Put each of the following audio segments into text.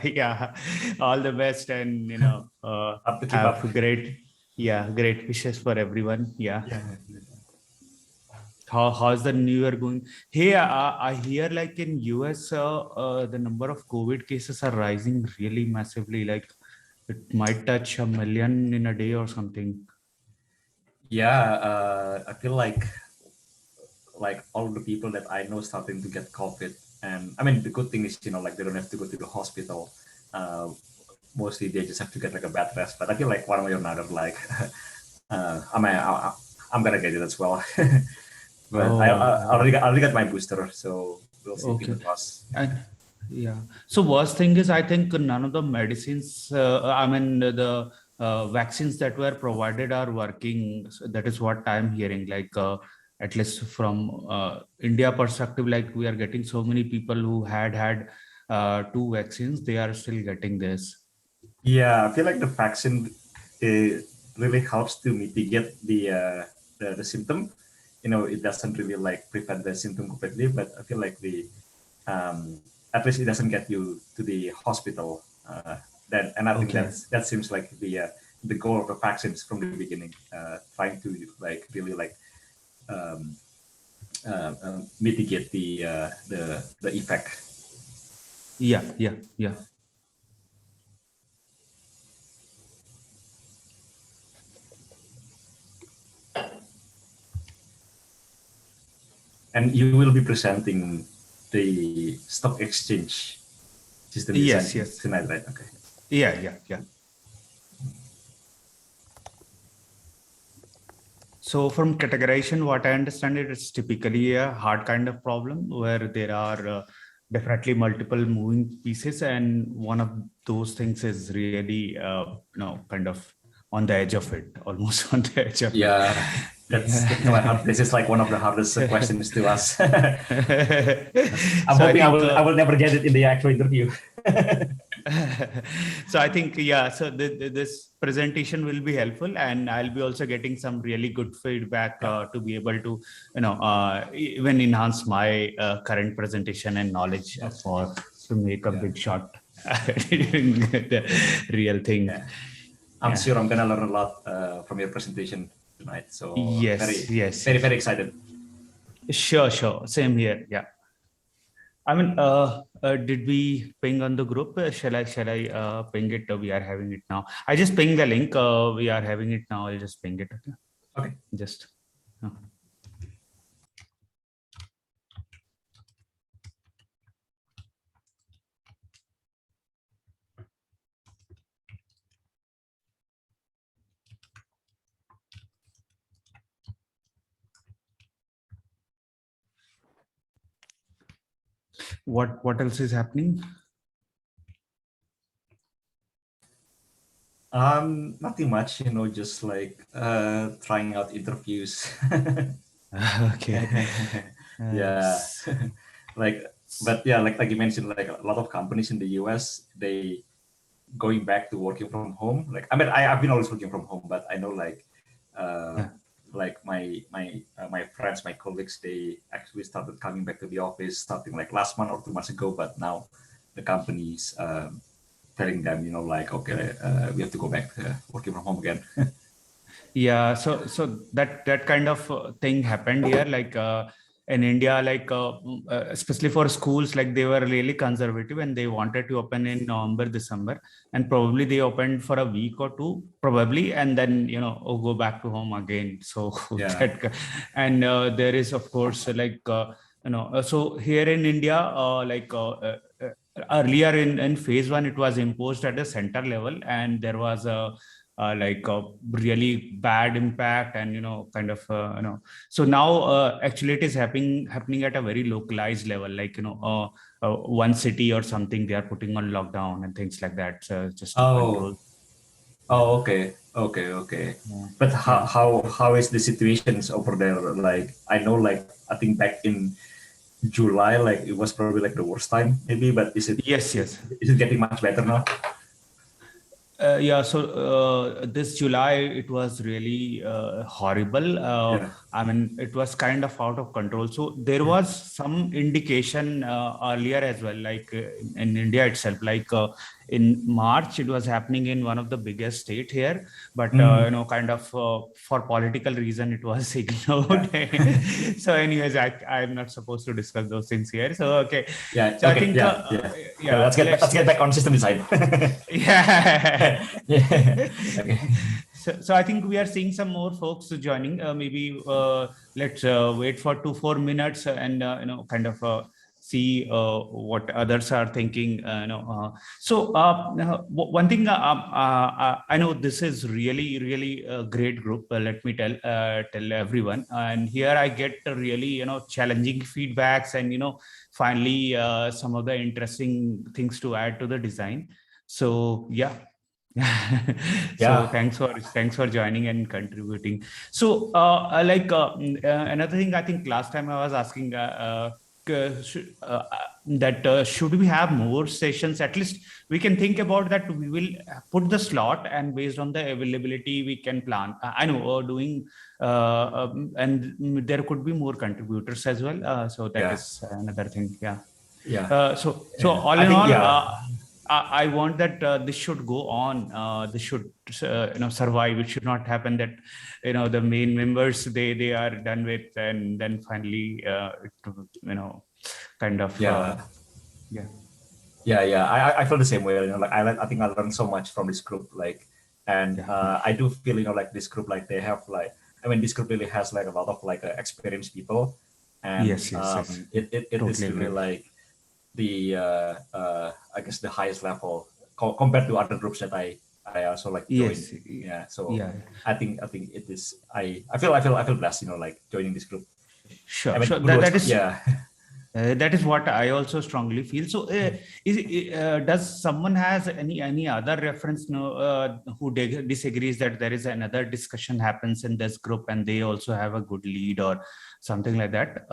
Yeah, all the best, and Up to keep have up. great wishes for everyone. Yeah. Yeah. How's the new year going? Hey, I hear like in US, the number of COVID cases are rising really massively. Like it might touch 1 million in a day or something. Yeah, I feel like all the people that I know starting to get COVID, and I mean the good thing is like they don't have to go to the hospital. Uh, Mostly they just have to get like a bed rest. But I feel like one way or another, like I mean I'm gonna get it as well. But I Oh, already got my booster, so we'll see. okay. Fingers crossed. And yeah. So worst thing is, I think none of the medicines, I mean, the vaccines that were provided are working. So that is what I'm hearing. Like, at least from India perspective, like we are getting so many people who had two vaccines, they are still getting this. Yeah, I feel like the vaccine really helps to mitigate the symptom. It doesn't really like prevent the symptom completely, but I feel like um, at least it doesn't get you to the hospital. And I think Okay. that seems like the goal of the vaccines from the beginning, trying to like really like um, mitigate the effect. Yeah. Yeah. Yeah. And you will be presenting the stock exchange system design Yes. Yes. tonight, right? Okay. Yeah. Yeah. Yeah. So from categorization, what I understand it is typically a hard kind of problem where there are definitely multiple moving pieces, and one of those things is really, kind of on the edge of it, almost on the edge of it. Yeah, that's quite hard. Yeah. This is like one of the hardest questions to us. I'm So I hoping think I will never get it in the actual interview. so I think, yeah, so this presentation will be helpful, and I'll be also getting some really good feedback Yeah, to be able to even enhance my current presentation and knowledge that's for to make a yeah, big shot during the real thing. yeah. I'm Yeah. sure I'm gonna learn a lot from your presentation tonight. So Yes, very, yes, very, yes. very excited. Sure, sure, same here. Yeah. I mean, did we ping on the group? Shall I ping it? We are having it now. I just ping the link. We are having it now. I'll just ping it. Okay. Okay. Just. uh, what else is happening? Nothing much, just like trying out interviews. Okay. Yeah. S- Like, but yeah, like you mentioned, like a lot of companies in the US, they going back to working from home. Like, I mean, I've been always working from home, but I know uh, yeah. like my friends, my colleagues, they actually started coming back to the office starting like last month or 2 months ago. But now the companies telling them, like, okay, we have to go back to working from home again. Yeah, so that kind of thing happened here, like in India, like especially for schools, like they were really conservative and they wanted to open in November, December, and probably they opened for a week or two, probably, and then go back to home again. So Yeah. that, and there is of course like so here in India, earlier in phase one, it was imposed at the center level, and there was like a really bad impact, and kind of so now actually it is happening at a very localized level, like one city or something, they are putting on lockdown and things like that, just to Oh. control. Yeah. Oh. Okay. Okay. Okay. Yeah. But Yeah. how is the situations over there? Like, I know, like, I think back in July, like it was probably like the worst time, maybe. But Yes, yes. is it getting much better now? Yeah, so this July it was really horrible. Yeah. I mean, it was kind of out of control. So there Yeah. was some indication earlier as well, like in India itself, like in March, it was happening in one of the biggest state here, but Mm. kind of for political reason, it was ignored. Yeah. So, anyways, I'm not supposed to discuss those things here. So, okay. Yeah. So I Okay. think, Yeah. Yeah. Okay, yeah, let's get back on system design. yeah. Yeah. Okay. So I think we are seeing some more folks joining. Maybe let's wait for 2-4 minutes and kind of see what others are thinking. One thing I know this is really a great group. Let me tell everyone. And here I get really challenging feedbacks and finally some of the interesting things to add to the design. So yeah. So Yeah. thanks for joining and contributing. So another thing, I think last time I was asking that should we have more sessions? At least we can think about that. We will put the slot, and based on the availability we can plan. I know doing and there could be more contributors as well. So that Yeah. is another thing. Yeah. Yeah. So Yeah. all I in think, all, yeah. I want that this should go on. This should survive. It should not happen that the main members they are done with, and then finally kind of Yeah. yeah. Yeah. I feel the same way. Like I think I learned so much from this group. Like, and Yeah. I do feel like this group, like they have like, I mean, this group really has like a lot of like experienced people, and Yes. it is Totally really agree. like the I guess the highest level compared to other groups that I also like joined. Yes. Yeah. So Yeah. I think it is. I feel blessed. Like joining this group. I mean, Sure. kudos. That is Yeah. that is what I also strongly feel. So, does someone has any other reference who disagrees that there is another discussion happens in this group and they also have a good lead or something like that?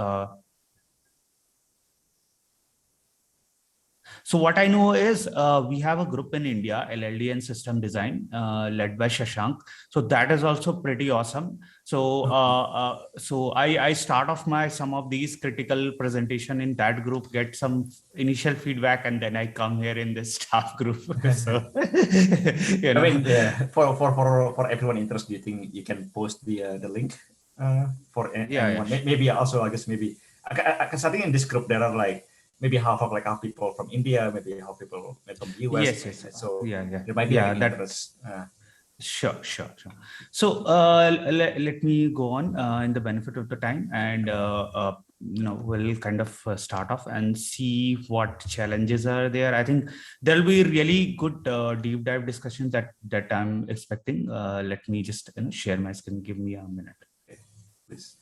So what I know is we have a group in India, LLD and System Design, led by Shashank. So that is also pretty awesome. So I start off my some of these critical presentation in that group, get some initial feedback, and then I come here in this staff group. So I mean, yeah, for everyone interested, do you think you can post the link for anyone? Maybe also, I guess maybe because I think in this group there are like maybe half people from India, maybe half people from the US. yes. So Yeah. there might be like an That interest. Sure. So let me go on in the benefit of the time, and we'll kind of start off and see what challenges are there. I think there'll be really good deep dive discussions that I'm expecting. Let me just share my screen. Give me a minute. Okay, please.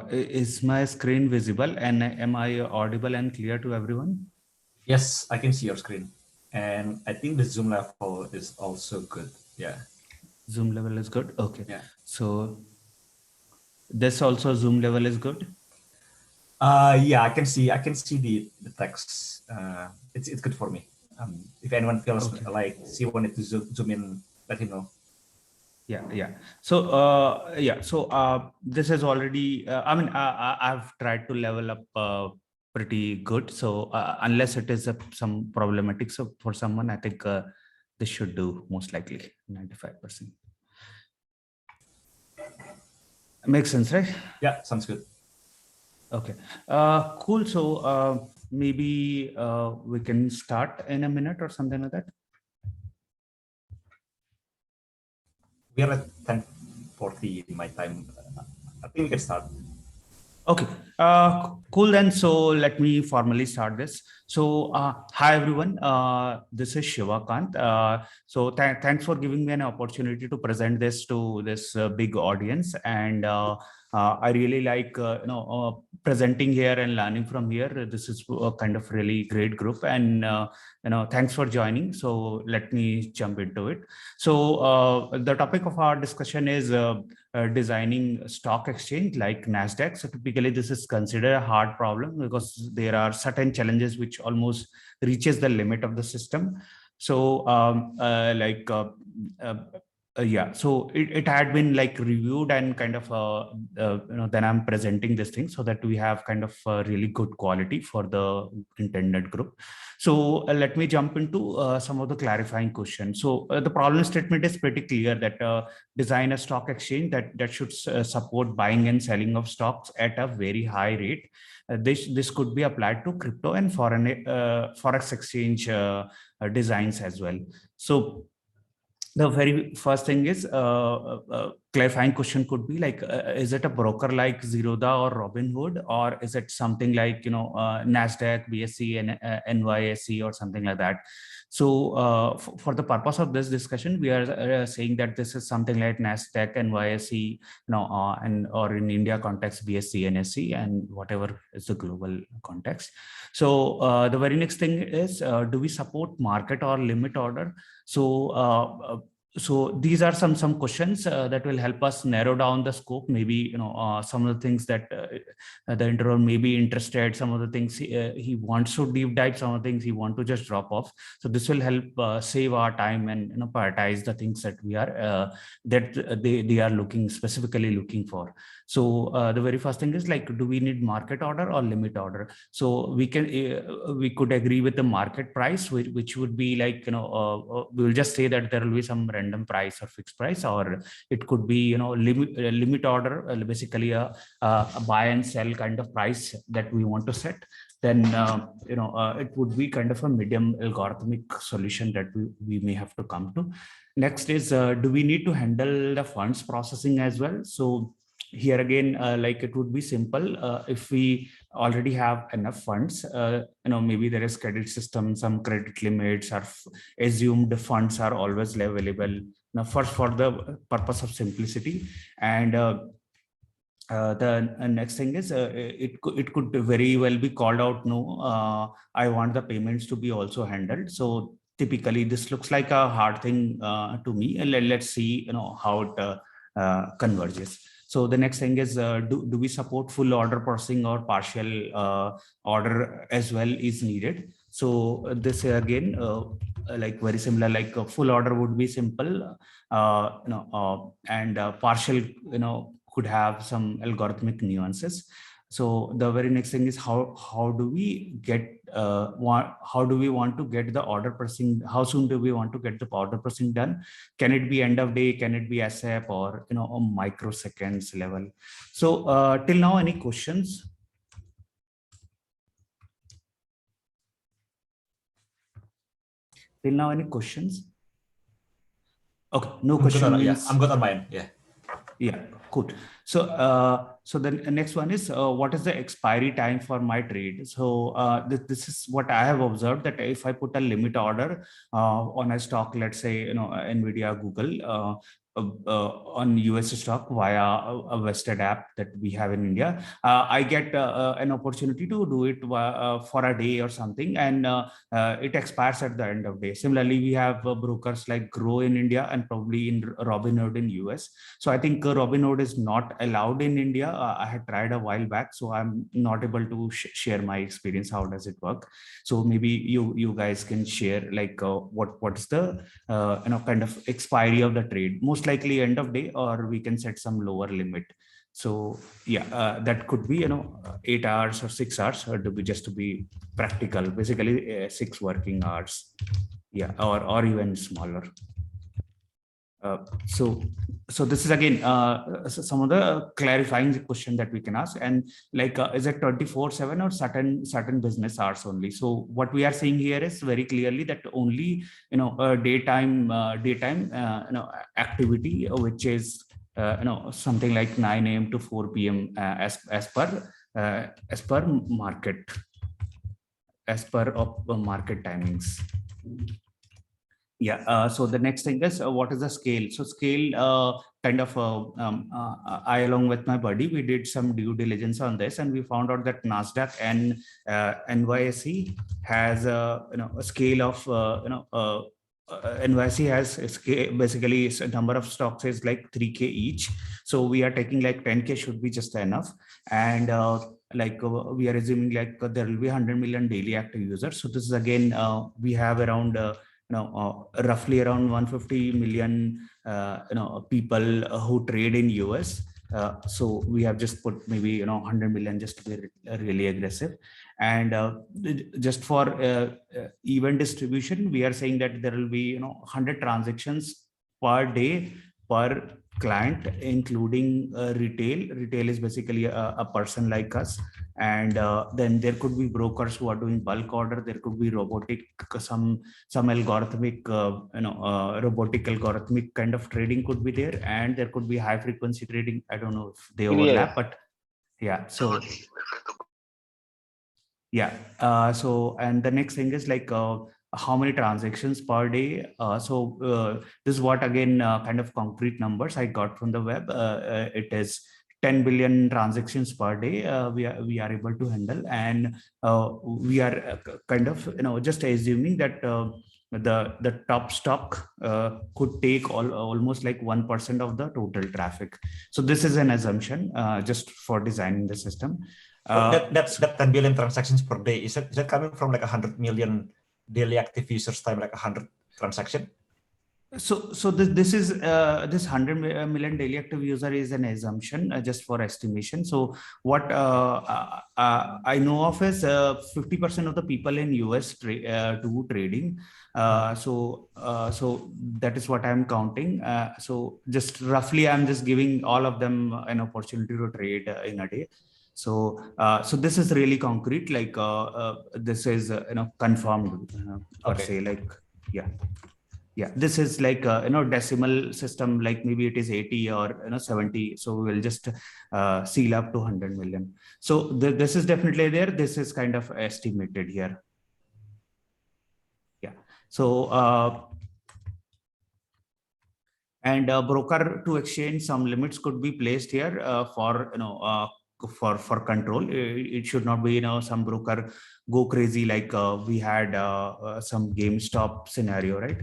Is my screen visible and am I audible and clear to everyone? Yes, I can see your screen, and I think the zoom level is also good. Yeah. Zoom level is good. Okay. Yeah. So this also Zoom level is good. Yeah, I can see the text. It's good for me. If anyone feels like she wanted to zoom in, let him know. Yeah. So this is already I've tried to level up pretty good. So unless it is some problematic, so for someone I think this should do most likely 95%. Makes sense, right? Yeah, sounds good. Okay, cool. So maybe we can start in a minute or something like that. We are at 10:40 my time. I think we can start. Okay, cool then. So let me formally start this. So hi everyone, this is Shivakant. So thanks for giving me an opportunity to present this to this big audience, and I really like presenting here and learning from here. This is a kind of really great group, and thanks for joining. So let me jump into it. So the topic of our discussion is designing stock exchange like Nasdaq. So typically this is considered a hard problem because there are certain challenges which almost reaches the limit of the system. So yeah, so it had been like reviewed and kind of then I'm presenting this thing so that we have kind of really good quality for the intended group. So let me jump into some of the clarifying questions. So the problem statement is pretty clear that design a stock exchange that should support buying and selling of stocks at a very high rate. This could be applied to crypto and foreign forex exchange designs as well. So the very first thing is clarifying question could be like, is it a broker like Zerodha or Robinhood, or is it something like Nasdaq, BSE, and NYSE or something like that? So for the purpose of this discussion, we are saying that this is something like Nasdaq, NYSE, and or in India context BSE, NSE, and whatever is the global context. So the very next thing is, do we support market or limit order? So these are some questions that will help us narrow down the scope. Maybe some of the things that the interviewer may be interested, some of the things he wants to deep dive, some of the things he want to just drop off. So this will help save our time and prioritize the things that we are that they are specifically looking for. So the very first thing is like, do we need market order or limit order? So we could agree with the market price, which would be like we'll just say that there will be some random price or fixed price, or it could be limit order, basically a buy and sell kind of price that we want to set. Then it would be kind of a medium algorithmic solution that we may have to come to. Next is, do we need to handle the funds processing as well? So here again, like it would be simple if we already have enough funds. Maybe there is credit system, some credit limits are assumed funds are always available. Now, first, for the purpose of simplicity, and the next thing is, it could very well be called out. No, I want the payments to be also handled. So typically, this looks like a hard thing to me. And let's see, how it converges. So the next thing is, do we support full order processing or partial order as well is needed? So this again, like very similar, like a full order would be simple, and partial, could have some algorithmic nuances. So the very next thing is, how do we get how do we want to get the order processing? How soon do we want to get the order processing done? Can it be end of day? Can it be ASAP, or a microseconds level? So till now, any questions? Till now, any questions? Okay, no question. Yeah, I'm good on mine. Yeah, cool. So so the next one is, what is the expiry time for my trade? So this is what I have observed, that if I put a limit order on a stock, let's say Nvidia, Google, on US stock via a vested app that we have in India, I get an opportunity to do it for a day or something, and it expires at the end of day. Similarly, we have brokers like Grow in India and probably in Robinhood in US. So I think Robinhood is not allowed in India. I had tried a while back, so I'm not able to share my experience. How does it work? So maybe you guys can share like what's the kind of expiry of the trade. Most likely end of day, or we can set some lower limit. So yeah, that could be 8 hours or 6 hours, or just to be practical, basically 6 working hours. Yeah, or even smaller. So this is again some of the clarifying question that we can ask, and like, is it 24/7 or certain business hours only? So what we are saying here is very clearly that only daytime activity, which is something like 9 a.m. to 4 p.m. As per as per market, as per market timings. Yeah. So the next thing is what is the scale? So scale I, along with my buddy, we did some due diligence on this, and we found out that NASDAQ and NYSE has a scale of NYSE has a scale, basically a number of stocks is like 3K each. So we are taking like 10K should be just enough. And we are assuming like there will be 100 million daily active users. So this is again, we have around roughly around 150 million people who trade in US. So we have just put maybe 100 million just to be really aggressive. And just for even distribution, we are saying that there will be 100 transactions per day per client, including retail. Retail is basically a person like us. And then there could be brokers who are doing bulk order. There could be robotic, some algorithmic, robotic algorithmic kind of trading could be there, and there could be high frequency trading. I don't know if they overlap, but yeah. So yeah. So and the next thing is like how many transactions per day. This is what again kind of concrete numbers I got from the web. It is 10 billion transactions per day we are able to handle, and we are kind of just assuming that the top stock could take almost like 1% of the total traffic. So this is an assumption just for designing the system. That 10 billion transactions per day, is that coming from like 100 million daily active users time like 100 transaction? So this is this 100 million daily active user is an assumption just for estimation. So what I know of is 50% of the people in US do trading. So that is what I'm counting. So just roughly, I'm just giving all of them an opportunity to trade in a day. So this is really concrete, like this is confirmed per se, like yeah, this is like decimal system, like maybe it is 80 or 70. So we'll just seal up to 100 million. So this is definitely there. This is kind of estimated here. Yeah. So and broker to exchange, some limits could be placed here for for control. It should not be some broker go crazy like we had some GameStop scenario, right?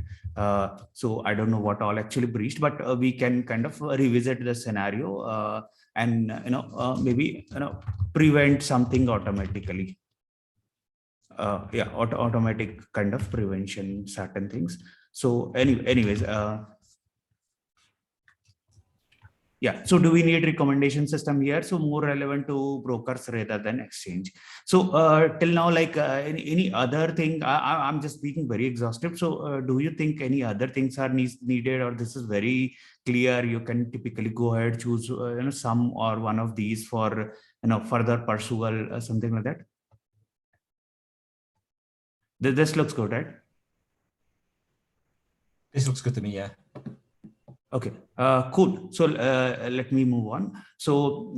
So I don't know what all actually breached, but we can kind of revisit the scenario and maybe prevent something automatically. Yeah, automatic kind of prevention, certain things. So anyways. Yeah. So do we need recommendation system here? So more relevant to brokers rather than exchange. So till now, like any other thing, I'm just being very exhaustive. So do you think any other things are needed, or this is very clear? You can typically go ahead, choose some or one of these for further pursual, something like that. This looks good, right? This looks good to me, yeah. Okay, cool. So let me move on. So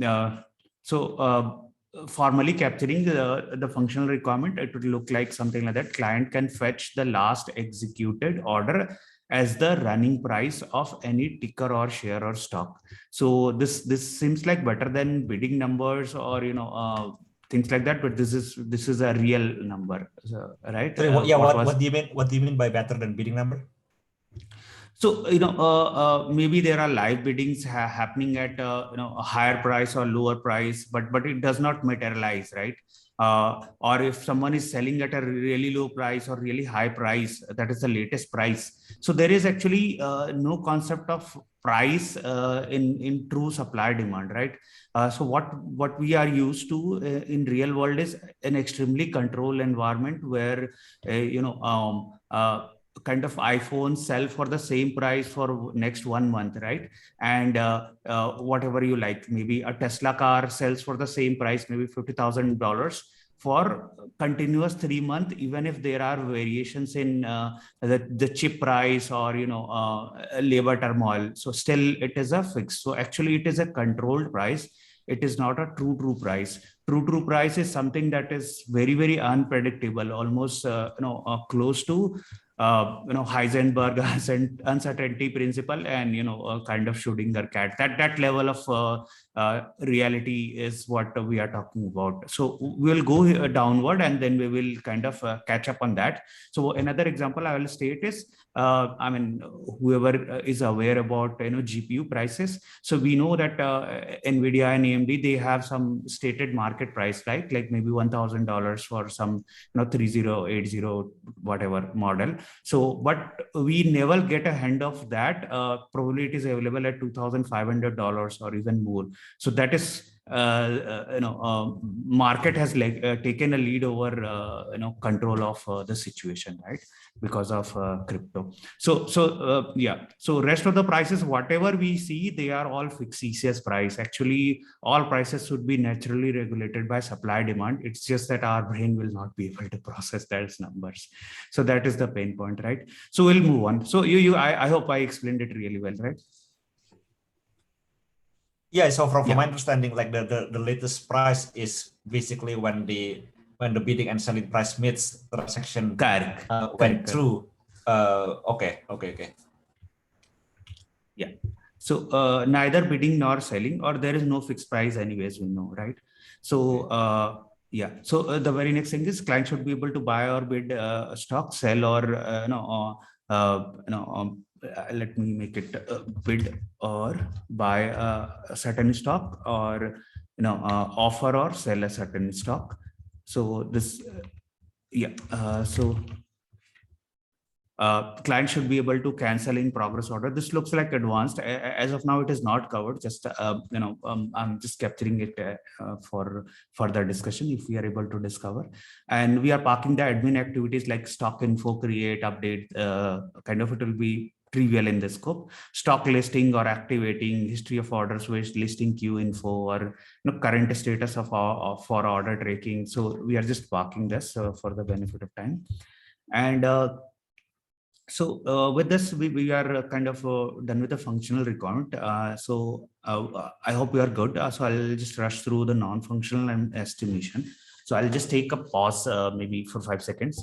formally capturing the functional requirement, it would look like something like that. Client can fetch the last executed order as the running price of any ticker or share or stock. So this seems like better than bidding numbers or things like that, but this is a real number, right? Sorry, what do you mean? What do you mean by better than bidding number? So maybe there are live biddings happening at a higher price or lower price, but it does not materialize, right? Or if someone is selling at a really low price or really high price, that is the latest price. So there is actually no concept of price in true supply demand, right? So what we are used to in real world is an extremely controlled environment where kind of iPhones sell for the same price for next 1 month, right? And whatever you like, maybe a Tesla car sells for the same price, maybe $50,000 for continuous 3 months, even if there are variations in the chip price or labor turmoil. So still it is a fix. So actually it is a controlled price. it is not a true price. True price is something that is very unpredictable, almost close to Heisenberg uncertainty principle, and kind of Schrödinger cat. That level of reality is what we are talking about. So we'll go downward, and then we will kind of catch up on that. So another example I will state is, I mean, whoever is aware about GPU prices. So we know that Nvidia and AMD, they have some stated market price, right? Like maybe $1,000 for some 3080 whatever model. So, but we never get a hand of that. Probably it is available at $2,500 or even more. So that is market has taken a lead over control of the situation, right, because of crypto. So yeah, so rest of the prices, whatever we see, they are all fictitious price. Actually, all prices should be naturally regulated by supply demand. It's just that our brain will not be able to process those numbers. So that is the pain point, right? So we'll move on. So I hope I explained it really well, right? Yeah, so from my understanding, like the latest price is basically when the bidding and selling price meets, transaction went through. Okay. Yeah. So neither bidding nor selling, or there is no fixed price anyways, we know, right? So yeah. So the very next thing is client should be able to buy or bid stock, sell, or let me make it bid or buy a certain stock, or offer or sell a certain stock. So this client should be able to cancel in progress order. This looks like advanced. As of now, it is not covered. Just I'm just capturing it for further discussion if we are able to discover. And we are parking the admin activities like stock info, create, update. Kind of it will be trivial in the scope. Stock listing or activating, history of orders, wish listing, queue info, or current status of for order tracking. So we are just parking this for the benefit of time. And so with this, we are kind of done with the functional requirement. So I hope you are good. So I'll just rush through the non-functional and estimation. So I'll just take a pause maybe for 5 seconds.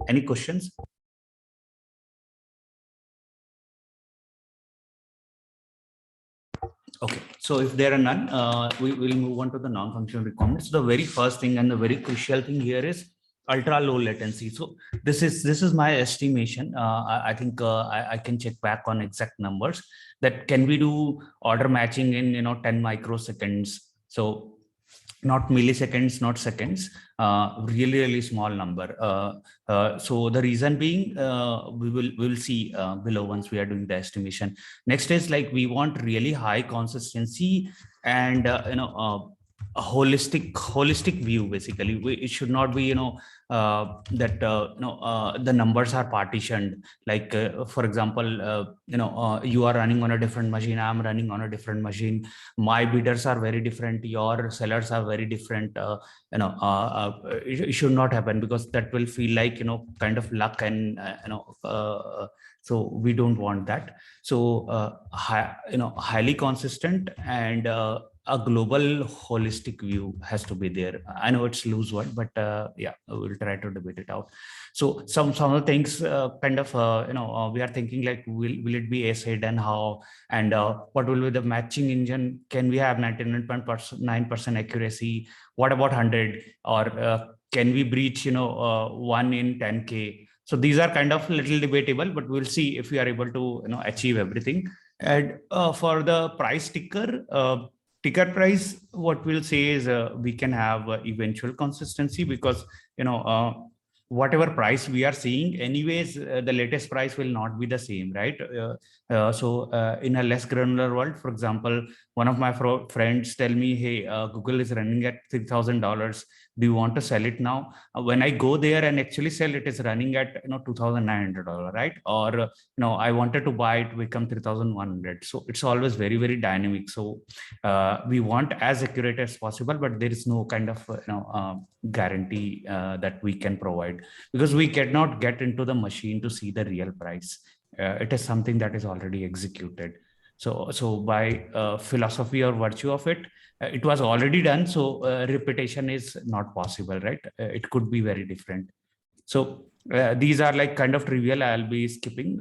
Any questions? Okay, so if there are none, we will move on to the non-functional requirements. The very first thing and the very crucial thing here is ultra low latency. So this is my estimation. I think I can check back on exact numbers. That can we do order matching in 10 microseconds. So not milliseconds, not seconds, really small number. So the reason being, we will see below once we are doing the estimation. Next is like we want really high consistency and a holistic view. Basically, it should not be that the numbers are partitioned. Like for example, you are running on a different machine, I'm running on a different machine, my bidders are very different, your sellers are very different. It should not happen, because that will feel like kind of luck, and so we don't want that. So highly consistent and a global holistic view has to be there. I know it's loose word, but yeah, we'll try to debate it out. So some of the things kind of we are thinking like, will it be ACID, and how, and what will be the matching engine? Can we have 99.9% accuracy? What about 100? Or can we breach 1 in 10K? So these are kind of little debatable, but we'll see if we are able to achieve everything. And for the price ticker price, what we'll say is we can have eventual consistency, because whatever price we are seeing anyways, the latest price will not be the same, right? So in a less granular world, for example, one of my friends tell me, hey, Google is running at $3,000, do you want to sell it now? When I go there and actually sell, it is running at $2,900, right? Or I wanted to buy it, become 3,100. So it's always very dynamic. So we want as accurate as possible, but there is no kind of guarantee that we can provide, because we cannot get into the machine to see the real price. It is something that is already executed. So by philosophy or virtue of it, it was already done. So repetition is not possible, right? It could be very different. So these are like kind of trivial. I'll be skipping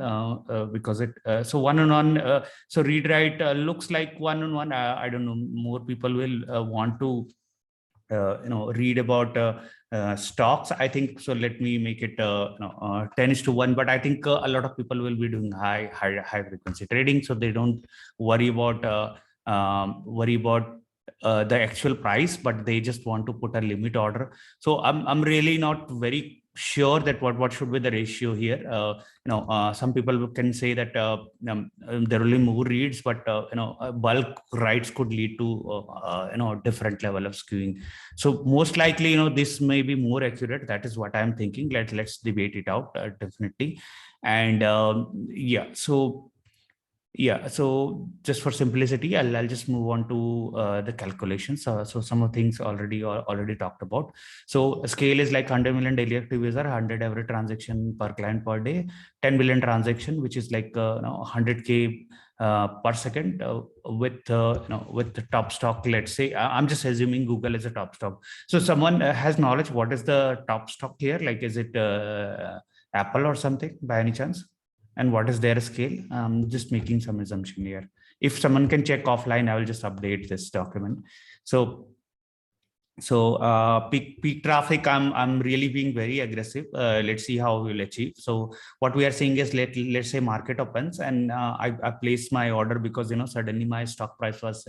because it. So one-on-one. So read write looks like one-on-one. I don't know. More people will want to read about stocks. I think so. Let me make it 10:1. But I think a lot of people will be doing high frequency trading, so they don't worry about the actual price, but they just want to put a limit order. So I'm really not very sure that what should be the ratio here. Some people can say that there are only more reads, but bulk writes could lead to different level of skewing. So most likely, this may be more accurate. That is what I'm thinking. Let's debate it out, definitely. And so just for simplicity, I'll just move on to the calculations. So some of things already talked about. So scale is like 100 million daily active user, 100 average transaction per client per day, 10 billion transaction, which is like 100K per second with the top stock. Let's say I'm just assuming Google is a top stock. So someone has knowledge. What is the top stock here? Like, is it Apple or something by any chance? And what is their scale? Just making some assumption here. If someone can check offline, I will just update this document. So peak traffic, I'm really being very aggressive. Let's see how we'll achieve. So what we are saying is let's say market opens and I placed my order because suddenly my stock price was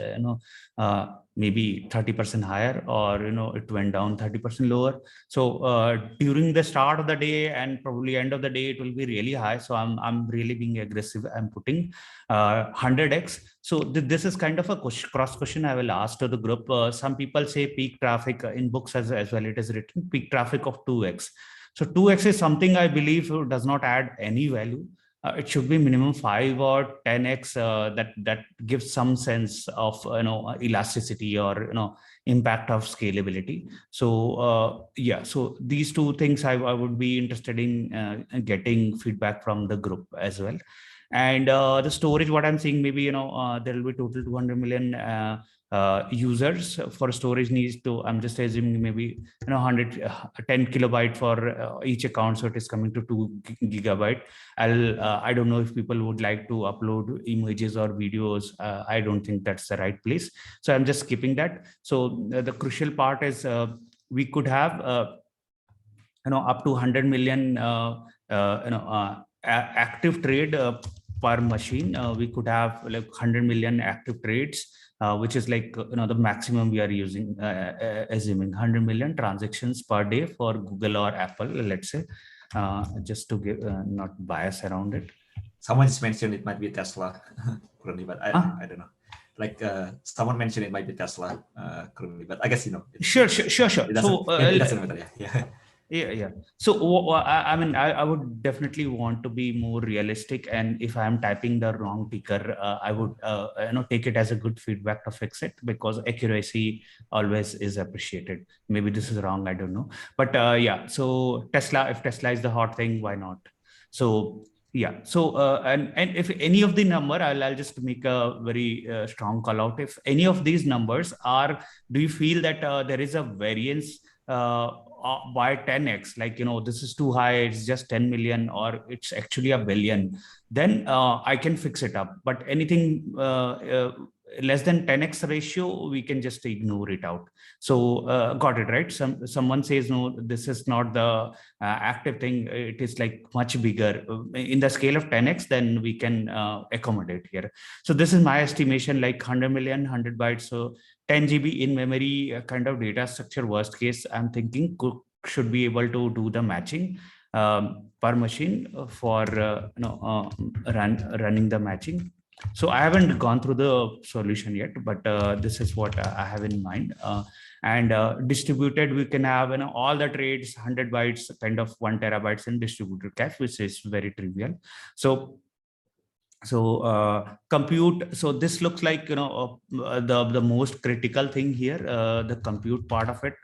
maybe 30% higher, or it went down 30% lower. So during the start of the day and probably end of the day, it will be really high. So I'm really being aggressive. I'm putting 100x. So this is kind of a cross question I will ask to the group. Some people say peak traffic in books as well. It is written peak traffic of 2x. So 2x is something I believe does not add any value. It should be minimum 5 or 10x. That gives some sense of elasticity or impact of scalability. So so these two things I would be interested in getting feedback from the group as well. And the storage, what I'm seeing, maybe there will be total 200 million users for storage needs to. I'm just assuming maybe 110 kilobyte for each account, so it is coming to 2 gigabyte. I don't know if people would like to upload images or videos. I don't think that's the right place, so I'm just skipping that. So the crucial part is we could have up to 100 million active trade per machine. We could have like 100 million active trades, which is like the maximum we are using, assuming 100 million transactions per day for Google or Apple, let's say, just to give not bias around it. Someone just mentioned it might be Tesla currently, but I don't know. Like someone mentioned it might be Tesla currently, but I guess Sure. It doesn't matter. Yeah. So I mean, I would definitely want to be more realistic, and if I'm typing the wrong ticker, I would take it as a good feedback to fix it, because accuracy always is appreciated. Maybe this is wrong, I don't know, but yeah. So Tesla, if Tesla is the hot thing, why not? So yeah. So and if any of the number, I'll just make a very strong call out. If any of these numbers are, do you feel that there is a variance by 10x, like this is too high, it's just 10 million, or it's actually a billion, then I can fix it up. But anything less than 10x ratio, we can just ignore it out. So got it, right? Someone says no, this is not the active thing, it is like much bigger in the scale of 10x, then we can accommodate here. So this is my estimation, like 100 million 100 bytes, so 10 GB in memory kind of data structure. Worst case, I'm thinking should be able to do the matching per machine for running the matching. So I haven't gone through the solution yet, but this is what I have in mind. And distributed, we can have all the trades 100 bytes, kind of 1 terabytes in distributed cache, which is very trivial. So compute, so this looks like the most critical thing here, the compute part of it.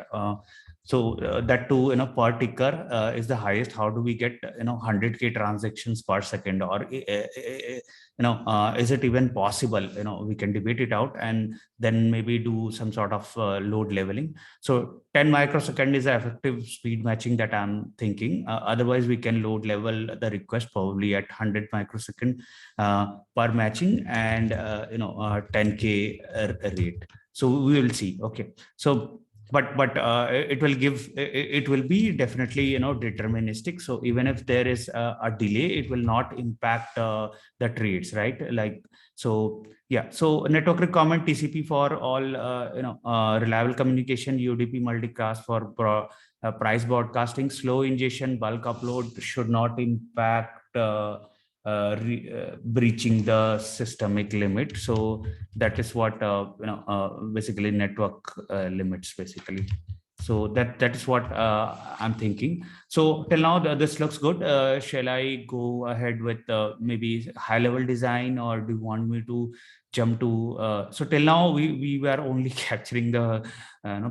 So that too, per ticker is the highest. How do we get 100K transactions per second, or is it even possible? We can debate it out and then maybe do some sort of load leveling. So 10 microsecond is the effective speed matching that I'm thinking. Otherwise, we can load level the request probably at 100 microsecond per matching and 10K rate. So we will see. Okay. So but it will be definitely deterministic. So even if there is a delay, it will not impact the trades, right? Like, so yeah. So network requirement TCP for all reliable communication, UDP multicast for price broadcasting, slow ingestion, bulk upload should not impact breaching the systemic limit. So that is what basically network limits basically. So that is what I'm thinking. So till now this looks good. Shall I go ahead with maybe high level design, or do you want me to jump to so till now we were only capturing the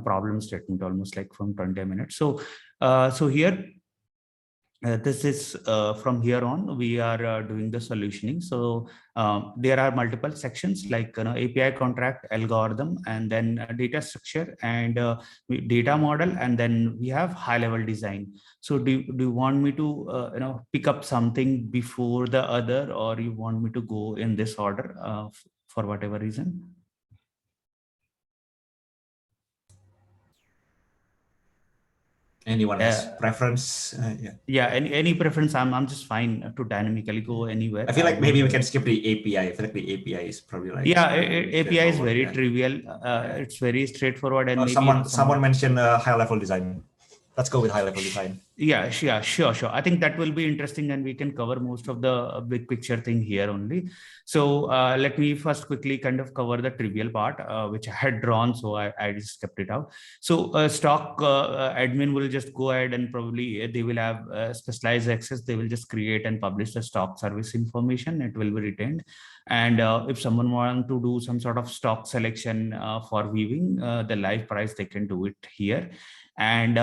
problem statement almost like from 20 minutes. So so here this is from here on we are doing the solutioning. So there are multiple sections like API contract, algorithm, and then data structure and data model, and then we have high level design. So do you want me to pick up something before the other, or you want me to go in this order for whatever reason? Anyone has preference? Yeah, any preference? I'm just fine to dynamically go anywhere. I feel like maybe we can skip the API. I feel like the API is probably like API is very trivial. It's very straightforward, and maybe someone mentioned high level design. Let's go with high level design. Yeah, sure. I think that will be interesting, and we can cover most of the big picture thing here only. So let me first quickly kind of cover the trivial part, which I had drawn, so I just kept it out. So stock admin will just go ahead and probably they will have specialized access. They will just create and publish the stock service information. It will be retained. And if someone wants to do some sort of stock selection for viewing the live price, they can do it here. And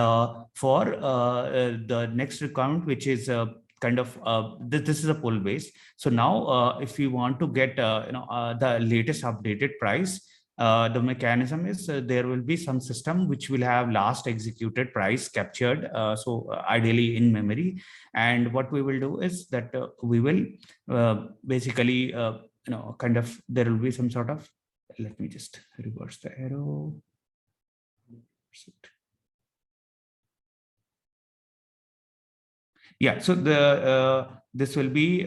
for the next requirement, which is kind of this is a pull base. So now if we want to get the latest updated price, the mechanism is there will be some system which will have last executed price captured, so ideally in memory. And what we will do is that we will basically kind of, there will be some sort of, let me just reverse the arrow. Yeah, so the this will be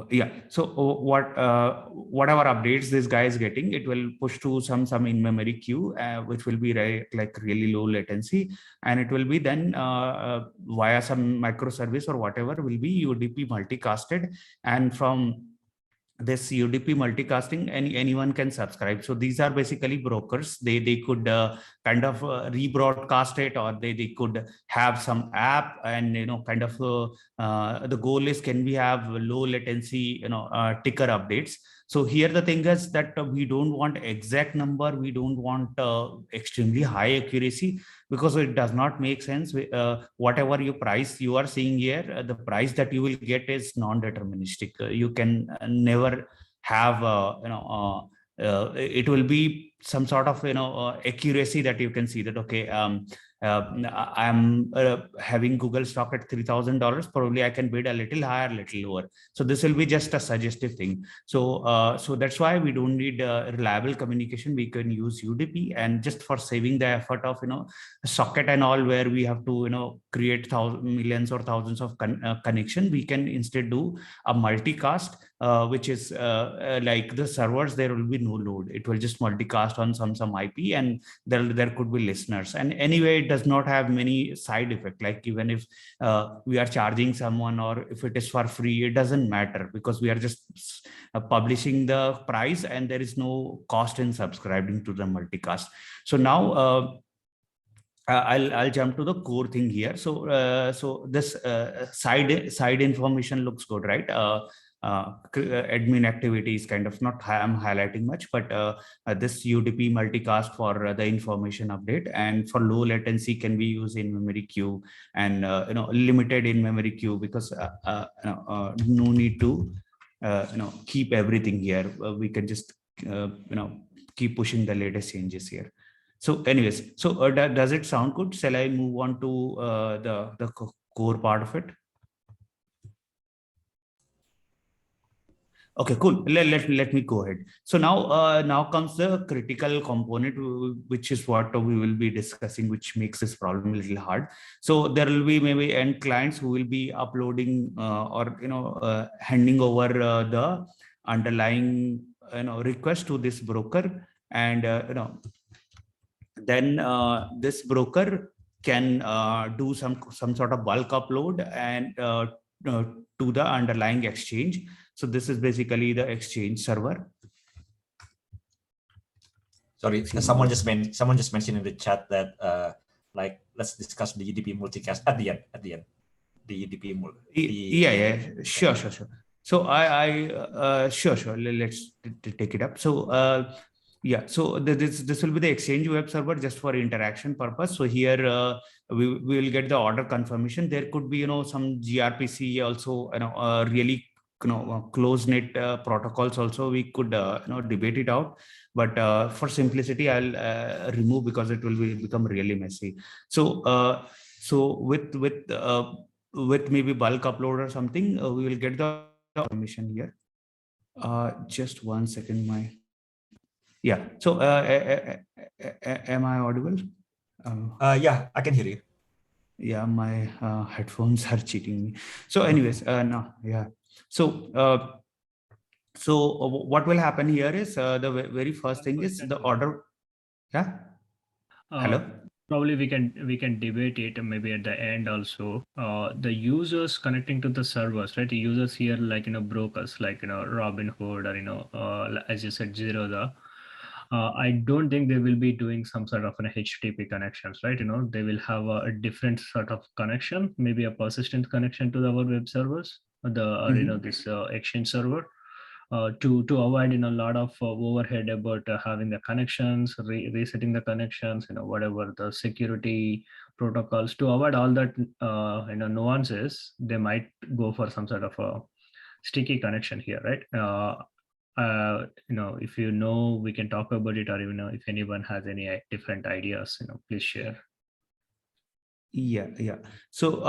yeah. So whatever updates this guy is getting, it will push to some in memory queue, which will be like really low latency, and it will be then via some microservice or whatever will be UDP multicasted, and from this UDP multicasting, anyone can subscribe. So these are basically brokers. They could kind of rebroadcast it, or they could have some app, and kind of the goal is, can we have low latency ticker updates. So here the thing is that we don't want exact number, we don't want extremely high accuracy, because it does not make sense. Whatever your price you are seeing here, the price that you will get is non-deterministic. You can never have it will be some sort of accuracy that you can see that, okay, I'm having Google stock at $3,000, probably I can bid a little higher, little lower. So this will be just a suggestive thing. So so that's why we don't need reliable communication. We can use UDP, and just for saving the effort of socket and all, where we have to create millions or thousands of connection, we can instead do a multicast, which is like the servers, there will be no load. It will just multicast on some IP, and there could be listeners. And anyway, it does not have many side effects. Like even if we are charging someone, or if it is for free, it doesn't matter, because we are just publishing the price, and there is no cost in subscribing to the multicast. So now I'll jump to the core thing here. So so this side information looks good, right? admin activities kind of not I'm highlighting much, but this UDP multicast for the information update, and for low latency can be used in memory queue, and limited in memory queue, because no need to keep everything here. We can just keep pushing the latest changes here. So anyways, so does it sound good? Shall I move on to the core part of it? Okay, cool. Let me go ahead. So now comes the critical component, which is what we will be discussing, which makes this problem a little hard. So there will be maybe end clients who will be uploading or handing over the underlying request to this broker, and then this broker can do some sort of bulk upload and to the underlying exchange. So this is basically the exchange server. Sorry, someone just mentioned in the chat that like, let's discuss the UDP multicast at the end. The UDP yeah, sure. So sure. Let's take it up. So yeah, so this will be the exchange web server just for interaction purpose. So here we will get the order confirmation. There could be some gRPC also, really close knit protocols also. We could debate it out, but for simplicity I'll remove, because it will become really messy. So with maybe bulk upload or something, we will get the information here. Just 1 second, yeah. So am I audible? Yeah, I can hear you. Yeah, my headphones are cheating me. So anyways, no, yeah. So what will happen here is the very first thing is the order. Yeah. Hello. Probably we can debate it maybe at the end also. The users connecting to the servers, right? The users here, like brokers, like Robinhood, or as you said, Zerodha. I don't think they will be doing some sort of an HTTP connections, right? They will have a different sort of connection, maybe a persistent connection to our web servers, this exchange server, to avoid a lot of overhead about having the connections, resetting the connections, whatever the security protocols. To avoid all that nuances, they might go for some sort of a sticky connection here, right? If we can talk about it, or if anyone has any different ideas, please share. Yeah. So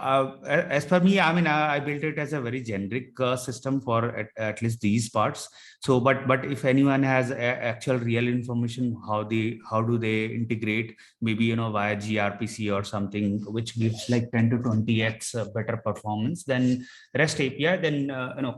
as per me, I mean, I built it as a very generic system for at least these parts. So, but if anyone has actual real information, how do they integrate, maybe via gRPC or something, which gives like 10 to 20x better performance than REST API, then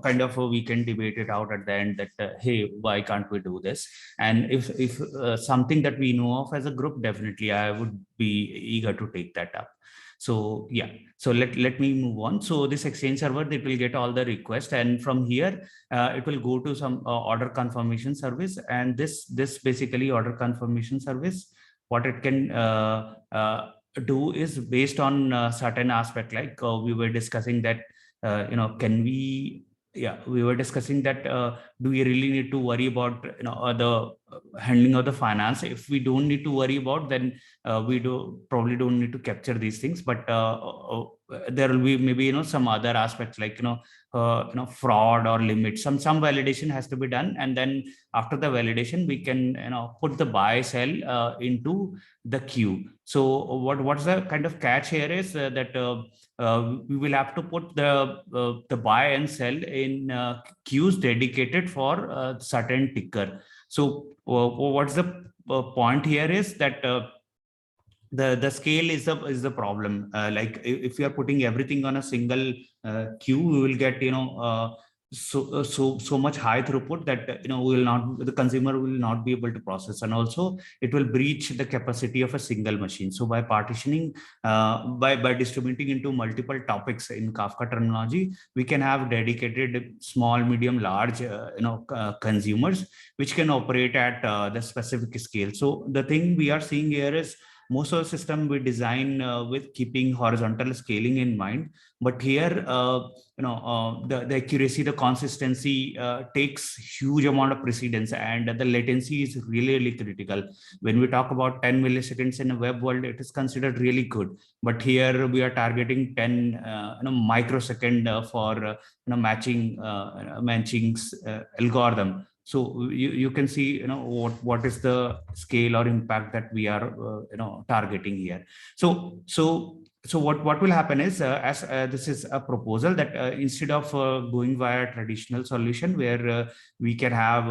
kind of we can debate it out at the end that hey, why can't we do this? And if something that we know of as a group, definitely I would be eager to take that up. So yeah, so let me move on. So this exchange server, it will get all the requests, and from here it will go to some order confirmation service. And this basically order confirmation service, what it can do is based on certain aspect, like we were discussing that can we, yeah, we were discussing that do we really need to worry about the handling of the finance? If we don't need to worry about, then we probably don't need to capture these things. But there will be maybe some other aspects, like fraud or limit. Some validation has to be done, and then after the validation we can put the buy sell into the queue. So what's the kind of catch here is that we will have to put the buy and sell in queues dedicated for certain ticker. So what's the point here is that the scale is the problem. Like if you are putting everything on a single queue, we will get so much high throughput that the consumer will not be able to process, and also it will breach the capacity of a single machine. So by partitioning, by distributing into multiple topics in Kafka terminology, we can have dedicated small, medium, large consumers which can operate at the specific scale. So the thing we are seeing here is most of the system we design with keeping horizontal scaling in mind. But here, the accuracy, the consistency takes huge amount of precedence, and the latency is really, really critical. When we talk about 10 milliseconds in a web world, it is considered really good. But here we are targeting 10 microsecond for matching algorithm. So you can see what is the scale or impact that we are targeting here. So what will happen is, as this is a proposal that instead of going via traditional solution where we can have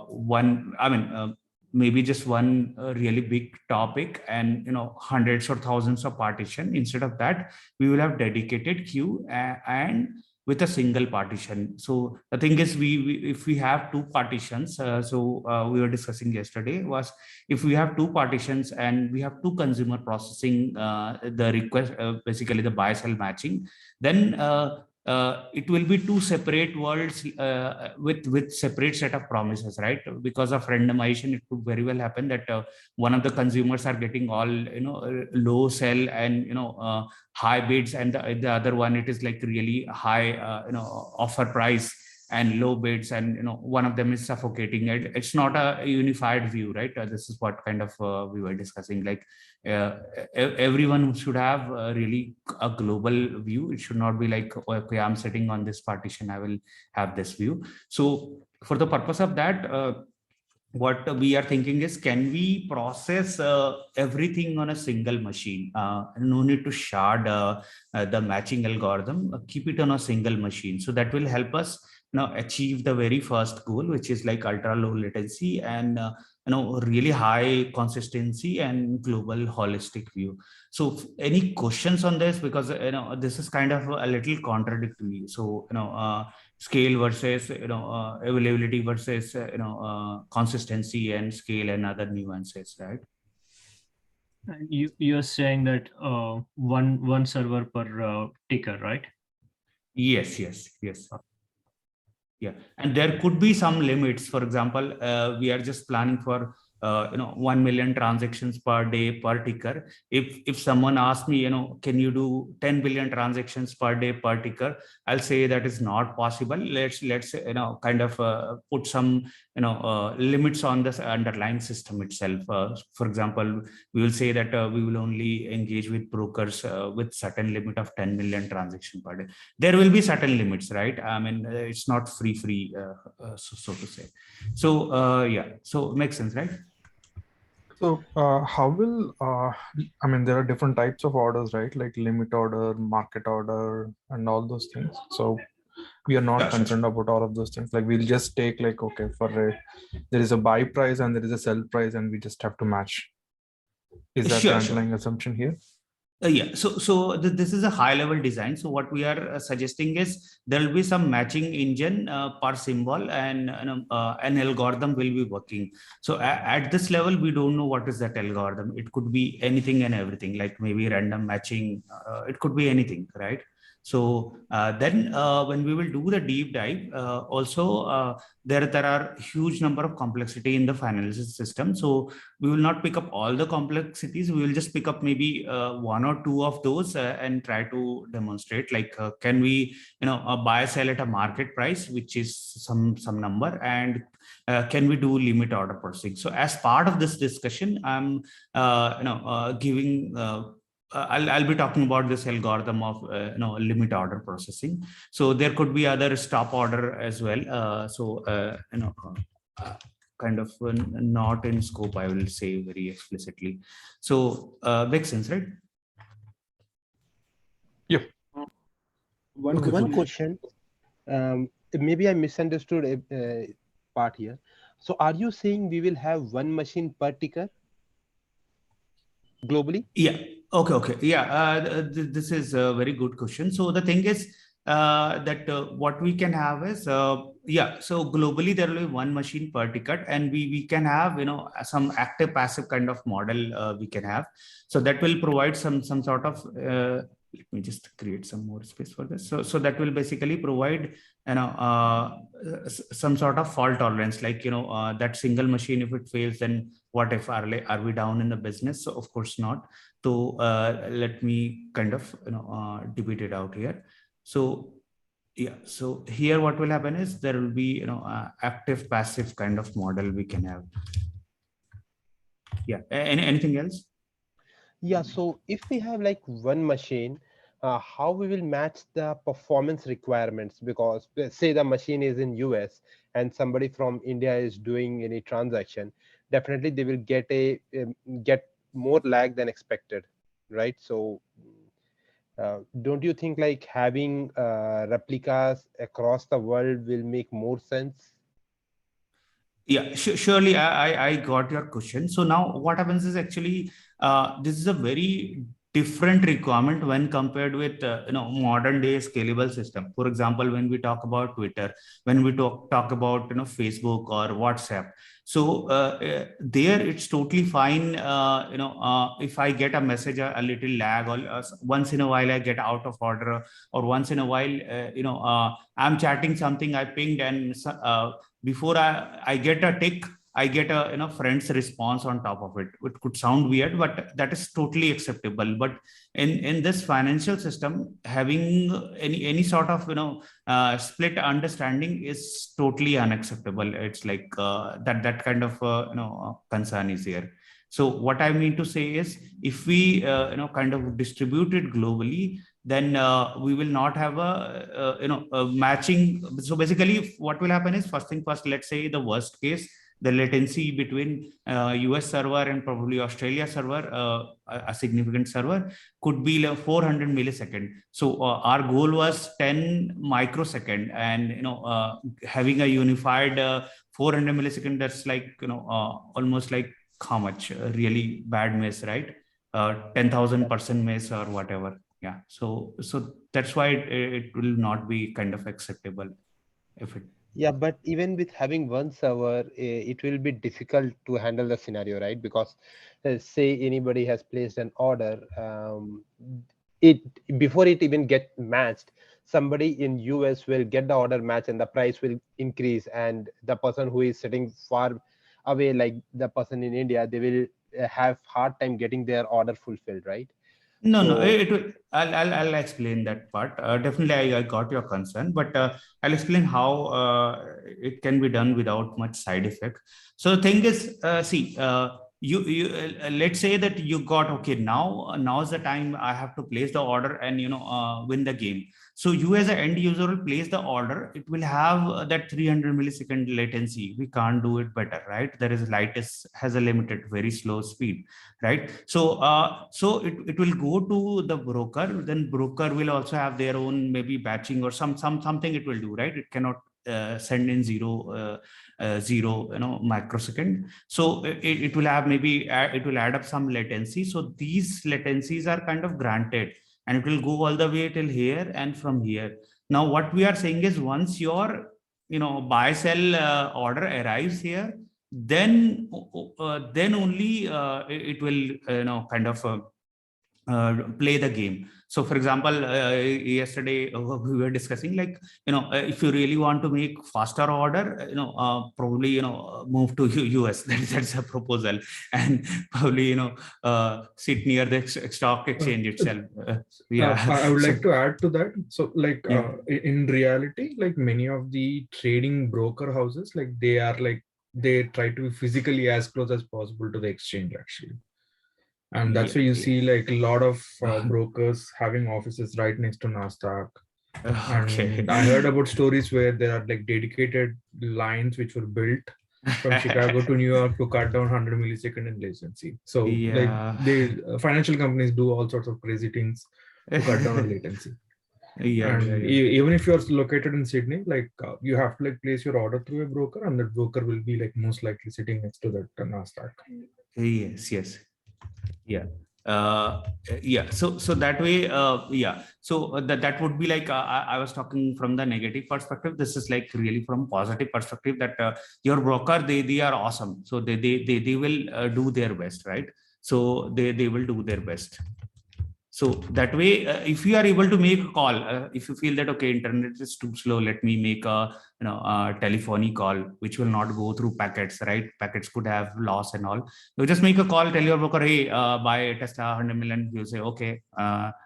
one, maybe just one really big topic and hundreds or thousands of partition. Instead of that, we will have dedicated queue and with a single partition. So the thing is, if we have two partitions, we were discussing yesterday, was if we have two partitions and we have two consumer processing the request, basically the buy sell matching, then it will be two separate worlds with separate set of promises, right? Because of randomization, it could very well happen that one of the consumers are getting all low sell and high bids, and the other one, it is like really high offer price and low bids, and one of them is suffocating it. It's not a unified view, right? This is what kind of we were discussing, like everyone should have really a global view. It should not be like, okay, I'm sitting on this partition, I will have this view. So for the purpose of that, what we are thinking is, can we process everything on a single machine? No need to shard the matching algorithm, keep it on a single machine. So that will help us achieve the very first goal, which is like ultra low latency and really high consistency and global holistic view. So any questions on this? Because this is kind of a little contradictory. So scale versus availability versus consistency and scale and other nuances, right? And you're saying that one server per ticker, right? Yes. Yeah, and there could be some limits. For example, we are just planning for 1 million transactions per day per ticker. If someone asks me, can you do 10 billion transactions per day per ticker, I'll say that is not possible. Let's kind of put some limits on this underlying system itself. For example, we will say that we will only engage with brokers with certain limit of 10 million transactions per day. There will be certain limits, right? I mean, it's not free, so to say. So yeah, so makes sense, right? So how will, there are different types of orders, right? Like limit order, market order, and all those things. So we are not concerned about all of those things. Like we'll just take like, okay, there is a buy price and there is a sell price and we just have to match. Is that the underlying assumption here? Yeah, so this is a high level design. So what we are suggesting is there will be some matching engine per symbol, and an algorithm will be working. So at this level, we don't know what is that algorithm. It could be anything and everything, like maybe random matching. It could be anything, right? So then when we will do the deep dive, also there are huge number of complexity in the financial system. So we will not pick up all the complexities. We will just pick up maybe one or two of those and try to demonstrate, like can we buy sell at a market price, which is some number, and can we do limit order processing? So as part of this discussion, I'm giving I'll be talking about this algorithm of limit order processing. So there could be other stop order as well. Kind of not in scope, I will say very explicitly. So makes sense, right? Yep. One question. Maybe I misunderstood a part here. So are you saying we will have one machine per ticker globally? Yeah. Okay. Yeah. This is a very good question. So the thing is that what we can have is, so globally there will be one machine per ticket, and we can have some active passive kind of model we can have. So that will provide some sort of let me just create some more space for this. So that will basically provide, some sort of fault tolerance, like, that single machine, if it fails, then what if, are we down in the business? So of course not. So let me kind of, debate it out here. So yeah, so here what will happen is there will be, active passive kind of model we can have. Yeah, anything else? Yeah, so if we have like one machine, how we will match the performance requirements? Because say the machine is in US and somebody from India is doing any transaction, definitely they will get more lag than expected, right? So don't you think like having replicas across the world will make more sense? Yeah, surely I got your question. So now what happens is actually, this is a very different requirement when compared with, modern day scalable system. For example, when we talk about Twitter, when we talk about, Facebook or WhatsApp. So there it's totally fine. If I get a message, a little lag, or once in a while I get out of order, or once in a while, I'm chatting something, I pinged, and before I get a tick, I get a friend's response on top of it. It could sound weird, but that is totally acceptable. But in this financial system, having any sort of split understanding is totally unacceptable. It's like that kind of concern is here. So what I mean to say is, if we kind of distribute it globally, then we will not have a matching. So basically what will happen is, first thing first, let's say the worst case, the latency between US server and probably Australia server, a significant server, could be like 400 millisecond. So our goal was 10 microsecond, and having a unified 400 millisecond, that's like almost like how much really bad miss, right? 10,000% miss or whatever. Yeah, so that's why it will not be kind of acceptable if it. Yeah, but even with having one server, it will be difficult to handle the scenario, right? Because say anybody has placed an order, it before it even get matched, somebody in US will get the order match and the price will increase, and the person who is sitting far away, like the person in India, they will have hard time getting their order fulfilled, right? No, So it will. I'll explain that part. Definitely, I got your concern, but I'll explain how it can be done without much side effect. So the thing is, see, you let's say that you got, okay, now's the time I have to place the order and win the game. So you as an end user will place the order. It will have that 300 millisecond latency. We can't do it better, right? There is has a limited, very slow speed, right? So it will go to the broker. Then broker will also have their own maybe batching or something it will do, right? It cannot send in zero microsecond. So it will have maybe it will add up some latency. So these latencies are kind of granted, and it will go all the way till here and from here. Now what we are saying is, once your buy sell order arrives here, then only it will kind of play the game. So for example, yesterday we were discussing, like, if you really want to make faster order, probably move to US. That's a proposal, and probably sit near the stock exchange itself. Yeah, I would so, like to add to that. So like yeah. in reality, like many of the trading broker houses, like they try to be physically as close as possible to the exchange actually. And that's why you see like a lot of brokers having offices right next to NASDAQ. Okay. And I heard about stories where there are like dedicated lines which were built from Chicago to New York to cut down 100 millisecond in latency. So Yeah. like they financial companies do all sorts of crazy things to cut down on latency. Yeah, And even if you're located in Sydney, like you have to like place your order through a broker, and that broker will be like most likely sitting next to that NASDAQ. Yes. Yeah. So that way, so that would be like, I was talking from the negative perspective. This is like really from positive perspective, that your broker, they are awesome. So they will do their best, right? So they will do their best. So that way, if you are able to make a call, if you feel that, okay, internet is too slow, let me make a a telephony call, which will not go through packets, right? Packets could have loss and all. You just make a call, tell your broker, hey, buy Tesla 100 million. You say, okay,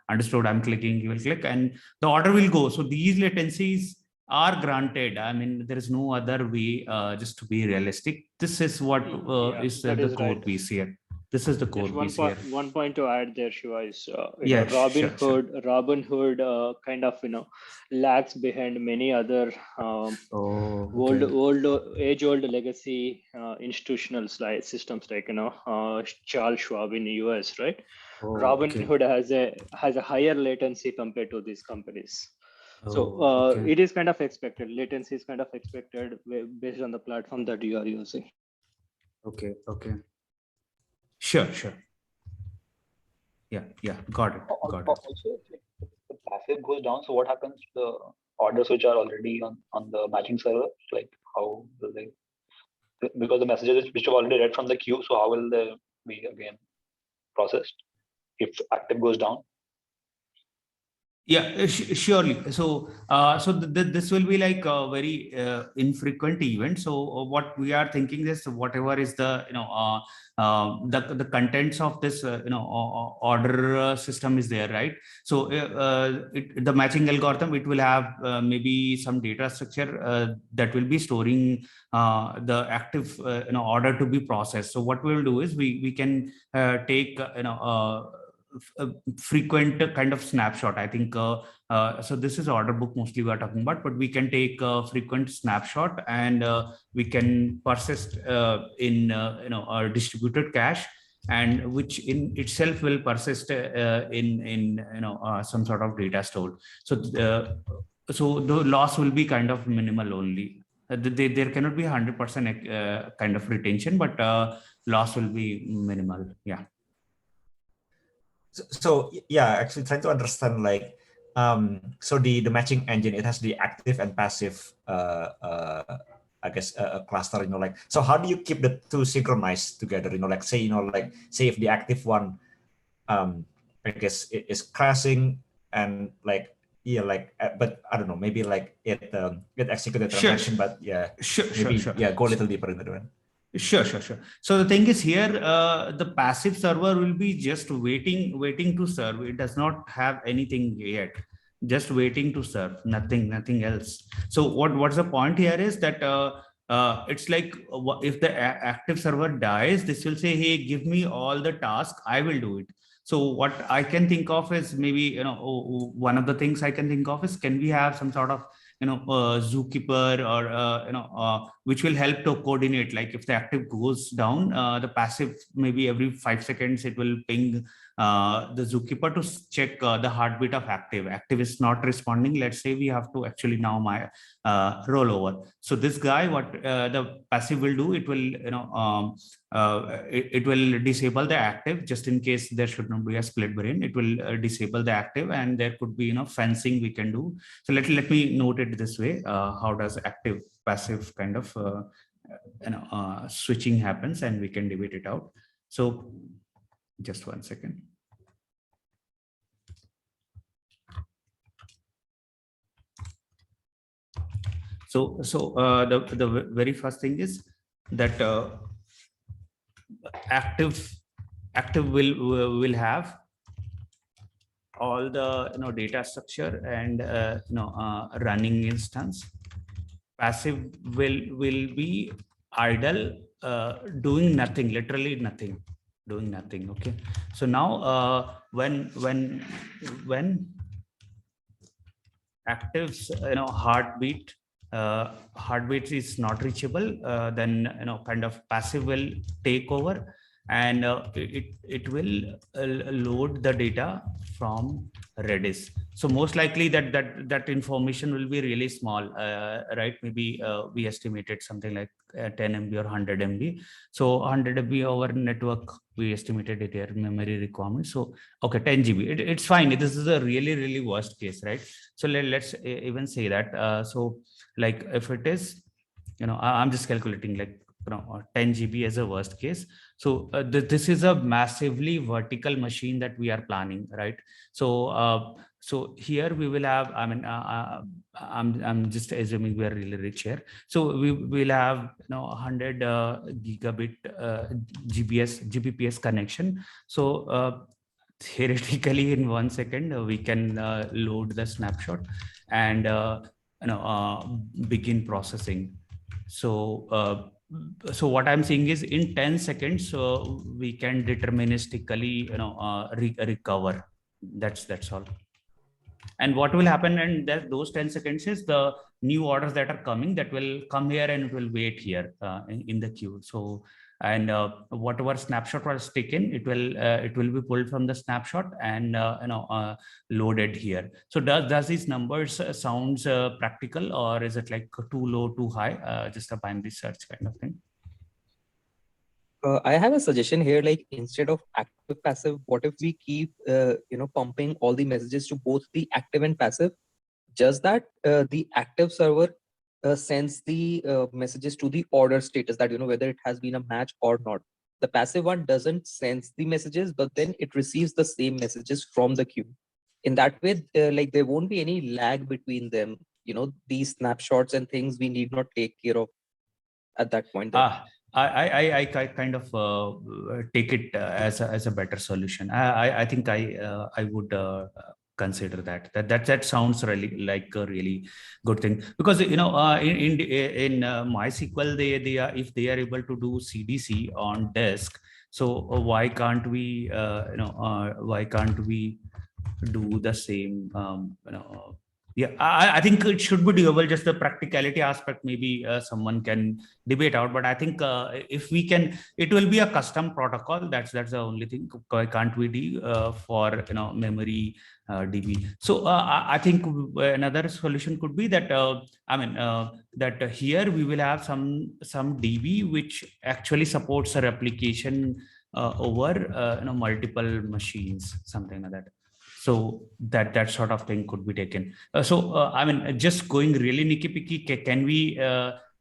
understood. I'm clicking. You will click, and the order will go. So these latencies are granted. I mean, there is no other way. Just to be realistic, this is what is that the is core right. piece here. This is the core Just one piece here. point, one point to add there, Shiva, is Yeah, sure, sure. Robinhood kind of lags behind many other Oh, age-old legacy institutional systems like Charles Schwab in the US, right? Oh, Robinhood has a higher latency compared to these companies. So Oh, okay. it is kind of expected. Latency is kind of expected based on the platform that you are using. Okay, okay. Sure, sure. Yeah, got it. Also, if the passive goes down, so what happens to the orders which are already on the matching server? Like, how will they? Because the messages which you've already read from the queue, so how will they be again processed if active goes down? Yeah, surely. So, this will be like a very infrequent event. So, what we are thinking is whatever is the the contents of this order system is there, right? So, the matching algorithm, it will have maybe some data structure that will be storing the active order to be processed. So, what we will do is we can take a frequent kind of snapshot. I think so this is order book mostly we are talking about, but we can take a frequent snapshot, and we can persist in a distributed cache, and which in itself will persist in some sort of data stored. So so the loss will be kind of minimal only. There cannot be 100% kind of retention, but loss will be minimal. Yeah. So yeah, actually trying to understand like so the matching engine, it has the active and passive I guess a cluster, like, so how do you keep the two synchronized together, like say say if the active one I guess it is crashing and like but I don't know, maybe like it executed the transaction, but yeah, maybe yeah, go a little deeper into it. Sure. So the thing is here, the passive server will be just waiting to serve. It does not have anything yet, just waiting to serve, nothing else. So what's the point here is that it's like if the active server dies, this will say, hey, give me all the tasks, I will do it. So what I can think of is maybe one of the things I can think of is, can we have some sort of zookeeper or which will help to coordinate, like if the active goes down, the passive, maybe every 5 seconds it will ping the zookeeper to check the heartbeat of active is not responding. Let's say we have to actually now roll over. So this guy, what the passive will do, it will it will disable the active, just in case there should not be a split brain. It will disable the active, and there could be fencing we can do. So let me note it this way. How does active passive kind of switching happens, and we can debate it out. So just 1 second. So the very first thing is that active will have all the data structure and running instance. Passive will be idle, doing nothing, literally nothing, doing nothing. Okay, so now when active's heartbeat is not reachable, then kind of passive will take over, and it will load the data from Redis. So most likely that information will be really small, right? Maybe we estimated something like 10 MB or 100 MB. So 100 MB over network, we estimated it here, memory requirement. So okay, 10 GB, it's fine. This is a really worst case, right? So let's even say that. So like if it is, I'm just calculating, like 10 GB as a worst case. So this is a massively vertical machine that we are planning, right? So so here we will have, I mean, I'm just assuming we are really rich here. So we will have 100 gigabit GBPS connection. So theoretically in 1 second we can load the snapshot and begin processing. So so what I'm saying is in 10 seconds we can deterministically recover. That's all. And what will happen in those 10 seconds is the new orders that are coming, that will come here and it will wait here in the queue. So, and whatever snapshot was taken, it will be pulled from the snapshot and loaded here. So does these numbers sounds practical, or is it like too low, too high, just a binary search kind of thing? I have a suggestion here, like instead of active passive, what if we keep pumping all the messages to both the active and passive? Just that the active server sends the messages to the order status, that whether it has been a match or not. The passive one doesn't send the messages, but then it receives the same messages from the queue. In that way, like there won't be any lag between them. These snapshots and things we need not take care of at that point. I kind of take it as a better solution. I think I would consider that sounds really like a really good thing, because in MySQL they are, if they are able to do CDC on disk, so why can't we do the same? Yeah, I think it should be doable. Just the practicality aspect, maybe someone can debate out. But I think if we can, it will be a custom protocol. That's the only thing. Why can't we do for memory DB? So I think another solution could be that that here we will have some DB which actually supports a replication over multiple machines, something like that. So that sort of thing could be taken. I mean, just going really nitpicky, can we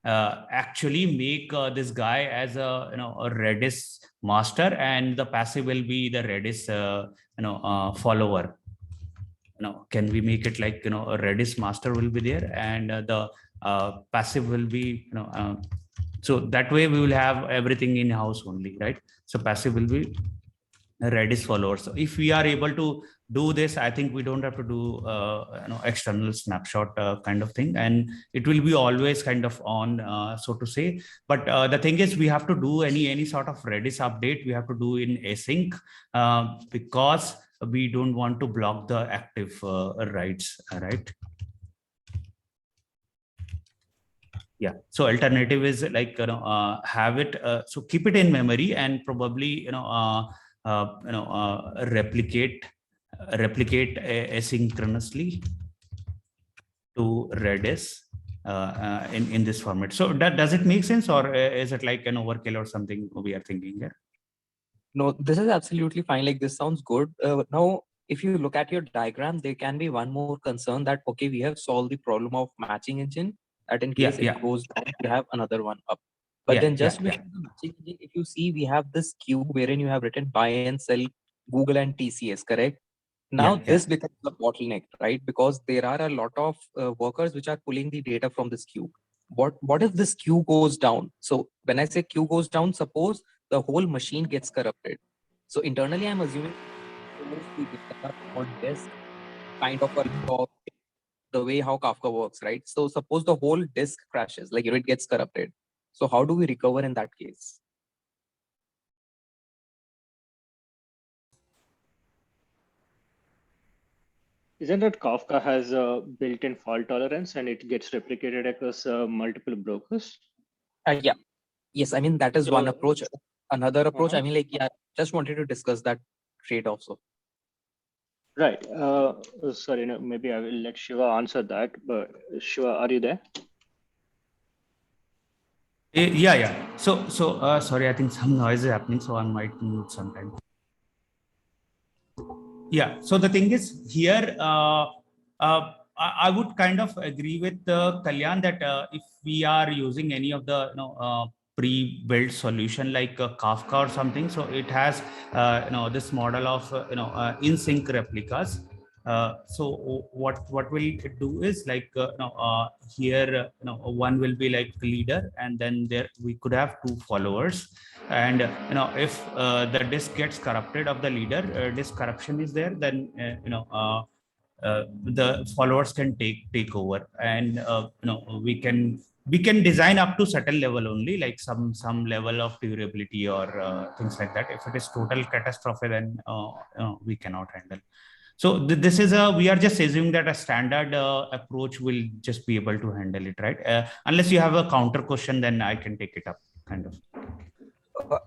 actually make this guy as a Redis master, and the passive will be the Redis follower? Can we make it like a Redis master will be there, and the passive will be so that way we will have everything in house only, right? So passive will be Redis followers. So if we are able to do this, I think we don't have to do external snapshot kind of thing, and it will be always kind of on, so to say. But the thing is, we have to do any sort of Redis update, we have to do in async, because we don't want to block the active writes, right? Yeah, so alternative is like have it so keep it in memory and probably replicate asynchronously to Redis in this format. So does it make sense, or is it like an overkill or something we are thinking here? No, this is absolutely fine. Like this sounds good. Now, if you look at your diagram, there can be one more concern that, okay, we have solved the problem of matching engine, that in case it goes down, you have another one up. But then just with the matching engine, if you see, we have this queue wherein you have written buy and sell Google and TCS, correct? Now this becomes a bottleneck, right? Because there are a lot of workers which are pulling the data from this queue. What if this queue goes down? So when I say queue goes down, suppose the whole machine gets corrupted. So internally, I'm assuming on disk kind of a log, the way how Kafka works, right? So suppose the whole disk crashes, like it gets corrupted. So how do we recover in that case? Isn't that Kafka has a built-in fault tolerance and it gets replicated across multiple brokers? Yeah. Yes, I mean, that is one approach. Another approach, I mean, like, yeah, just wanted to discuss that trade-off. So. Right. Sorry, no, maybe I will let Shiva answer that. But Shiva, are you there? Yeah. So sorry, I think some noise is happening, so I might mute sometime. Yeah. So the thing is here, I would kind of agree with Kalyan that if we are using any of the pre-built solution like Kafka or something. So it has this model of in sync replicas. So what will it do is like here one will be like leader, and then there we could have 2 followers, and if the disk gets corrupted of the leader, disk corruption is there, then the followers can take over, and we can design up to certain level only, like some level of durability or things like that. If it is total catastrophe, then we cannot handle. So this is we are just assuming that a standard approach will just be able to handle it, right? Unless you have a counter question, then I can take it up, kind of.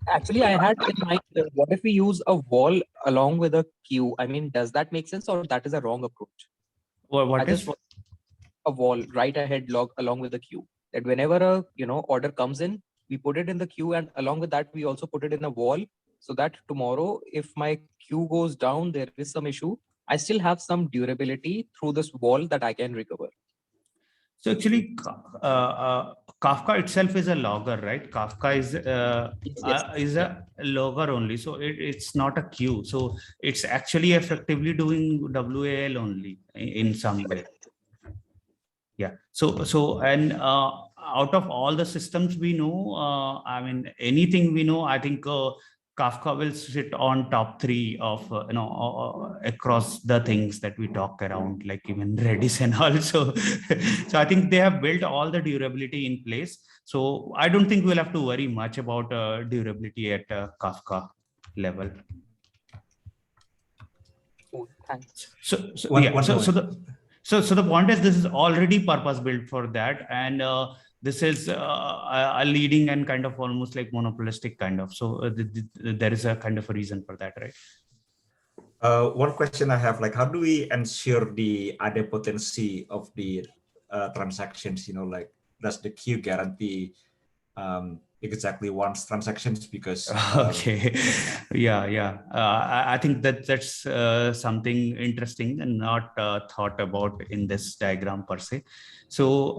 Actually, I had in mind, what if we use a wall along with a queue? I mean, does that make sense, or that is a wrong approach? What is a wall right ahead log along with the queue? That whenever a order comes in, we put it in the queue, and along with that, we also put it in a wall, so that tomorrow, if my queue goes down, there is some issue, I still have some durability through this wall that I can recover. So actually, Kafka itself is a logger, right? Kafka is a logger only, so it's not a queue. So it's actually effectively doing WAL only in some way. Yeah. So and out of all the systems we know, I mean, anything we know, I think Kafka will sit on top 3 of across the things that we talk around, like even Redis and also. So I think they have built all the durability in place. So I don't think we'll have to worry much about durability at Kafka level. Oh, thanks. So the point is, this is already purpose built for that, and this is a leading and kind of almost like monopolistic kind of. So there is a kind of a reason for that, right? One question I have, like, how do we ensure the idempotency of the transactions? Like, does the queue guarantee exactly one's transactions? Because okay, yeah. I think that's something interesting and not thought about in this diagram per se. So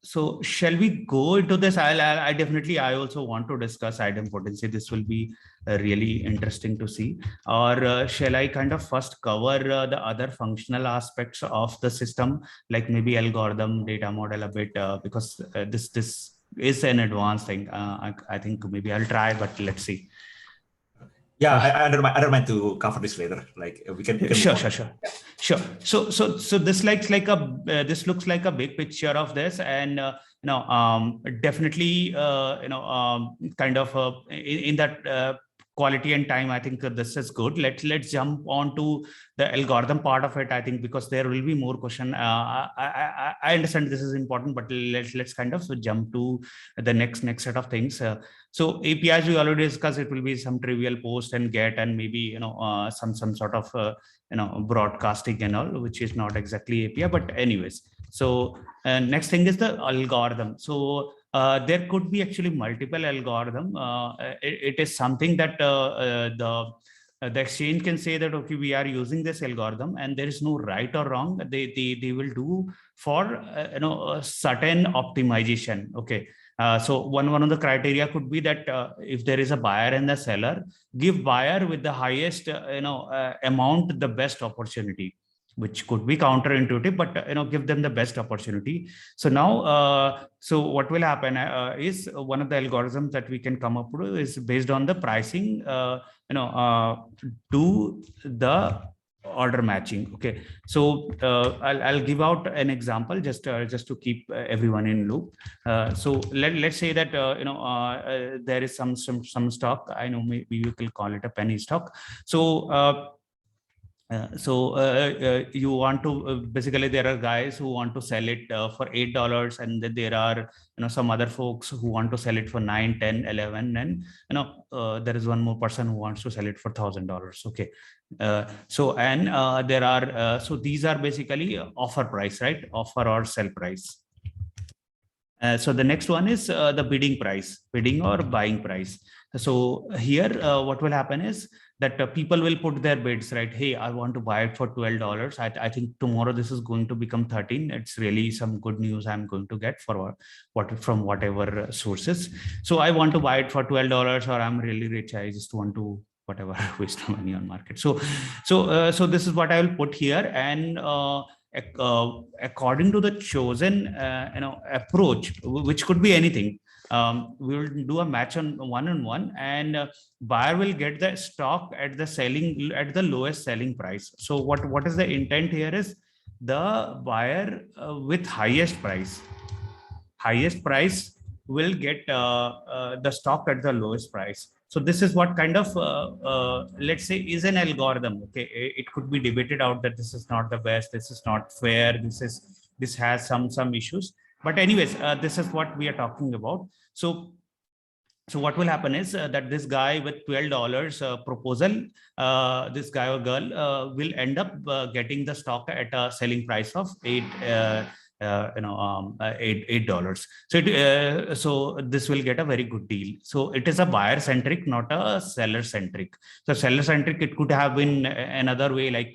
so shall we go into this? I definitely, I also want to discuss idempotency. This will be really interesting to see. Or shall I kind of first cover the other functional aspects of the system, like maybe algorithm, data model a bit, because this is an advanced thing. I think maybe I'll try, but let's see. Yeah, I don't mind to cover this later. Like we can sure. So this this looks like a big picture of this, and definitely kind of in that quality and time, I think this is good. Let's jump on to the algorithm part of it, I think, because there will be more question. I understand this is important, but let's kind of jump to the next set of things. So APIs we already discussed. It will be some trivial post and get, and maybe some sort of broadcasting and all, which is not exactly API, but anyways. So next thing is the algorithm. So there could be actually multiple algorithm. It is something that the exchange can say that, okay, we are using this algorithm, and there is no right or wrong. They will do for a certain optimization. Okay. So one of the criteria could be that if there is a buyer and the seller, give buyer with the highest amount the best opportunity, which could be counterintuitive, but give them the best opportunity. So now, so what will happen is one of the algorithms that we can come up with is based on the pricing, to the order matching. Okay, so I'll give out an example just to keep everyone in loop. So let's say that there is some stock. I know maybe you can call it a penny stock. So you want to basically, there are guys who want to sell it for $8, and then there are some other folks who want to sell it for 9, 10, 11, and there is one more person who wants to sell it for $1,000. Okay, so and there are so these are basically offer price, right? Offer or sell price. So the next one is the bidding price, bidding or buying price. So here, what will happen is that people will put their bids, right? Hey, I want to buy it for $12. I think tomorrow this is going to become 13. It's really some good news I'm going to get for from whatever sources. So I want to buy it for $12, or I'm really rich. I just want to whatever waste the money on market. So this is what I will put here, and according to the chosen approach, which could be anything. We will do a match on one-on-one, and buyer will get the stock at the lowest selling price. So what is the intent here is the buyer with highest price will get the stock at the lowest price. So this is what kind of let's say is an algorithm. Okay, it could be debated out that this is not the best, this is not fair, this has some issues. But anyways, this is what we are talking about. So what will happen is that this guy with $12 proposal, this guy or girl will end up getting the stock at a selling price of $8. So this will get a very good deal. So it is a buyer centric, not a seller centric. So seller centric, it could have been another way, like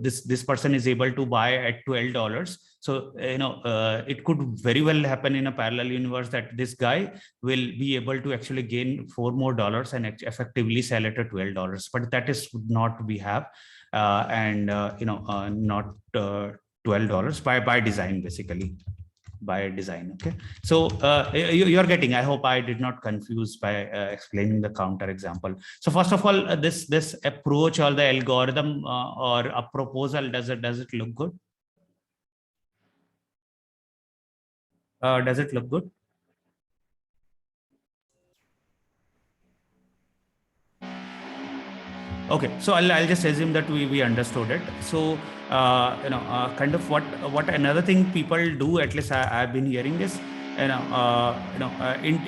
this person is able to buy at $12. So it could very well happen in a parallel universe that this guy will be able to actually gain $4 more and effectively sell it at $12. But that is not we have, not $12 by design, basically by design. Okay, so you're getting, I hope I did not confuse by explaining the counter example. So first of all, this approach or the algorithm or a proposal, does it look good? Does it look good? Okay, so I'll just assume that we understood it. So kind of what another thing people do, at least I've been hearing is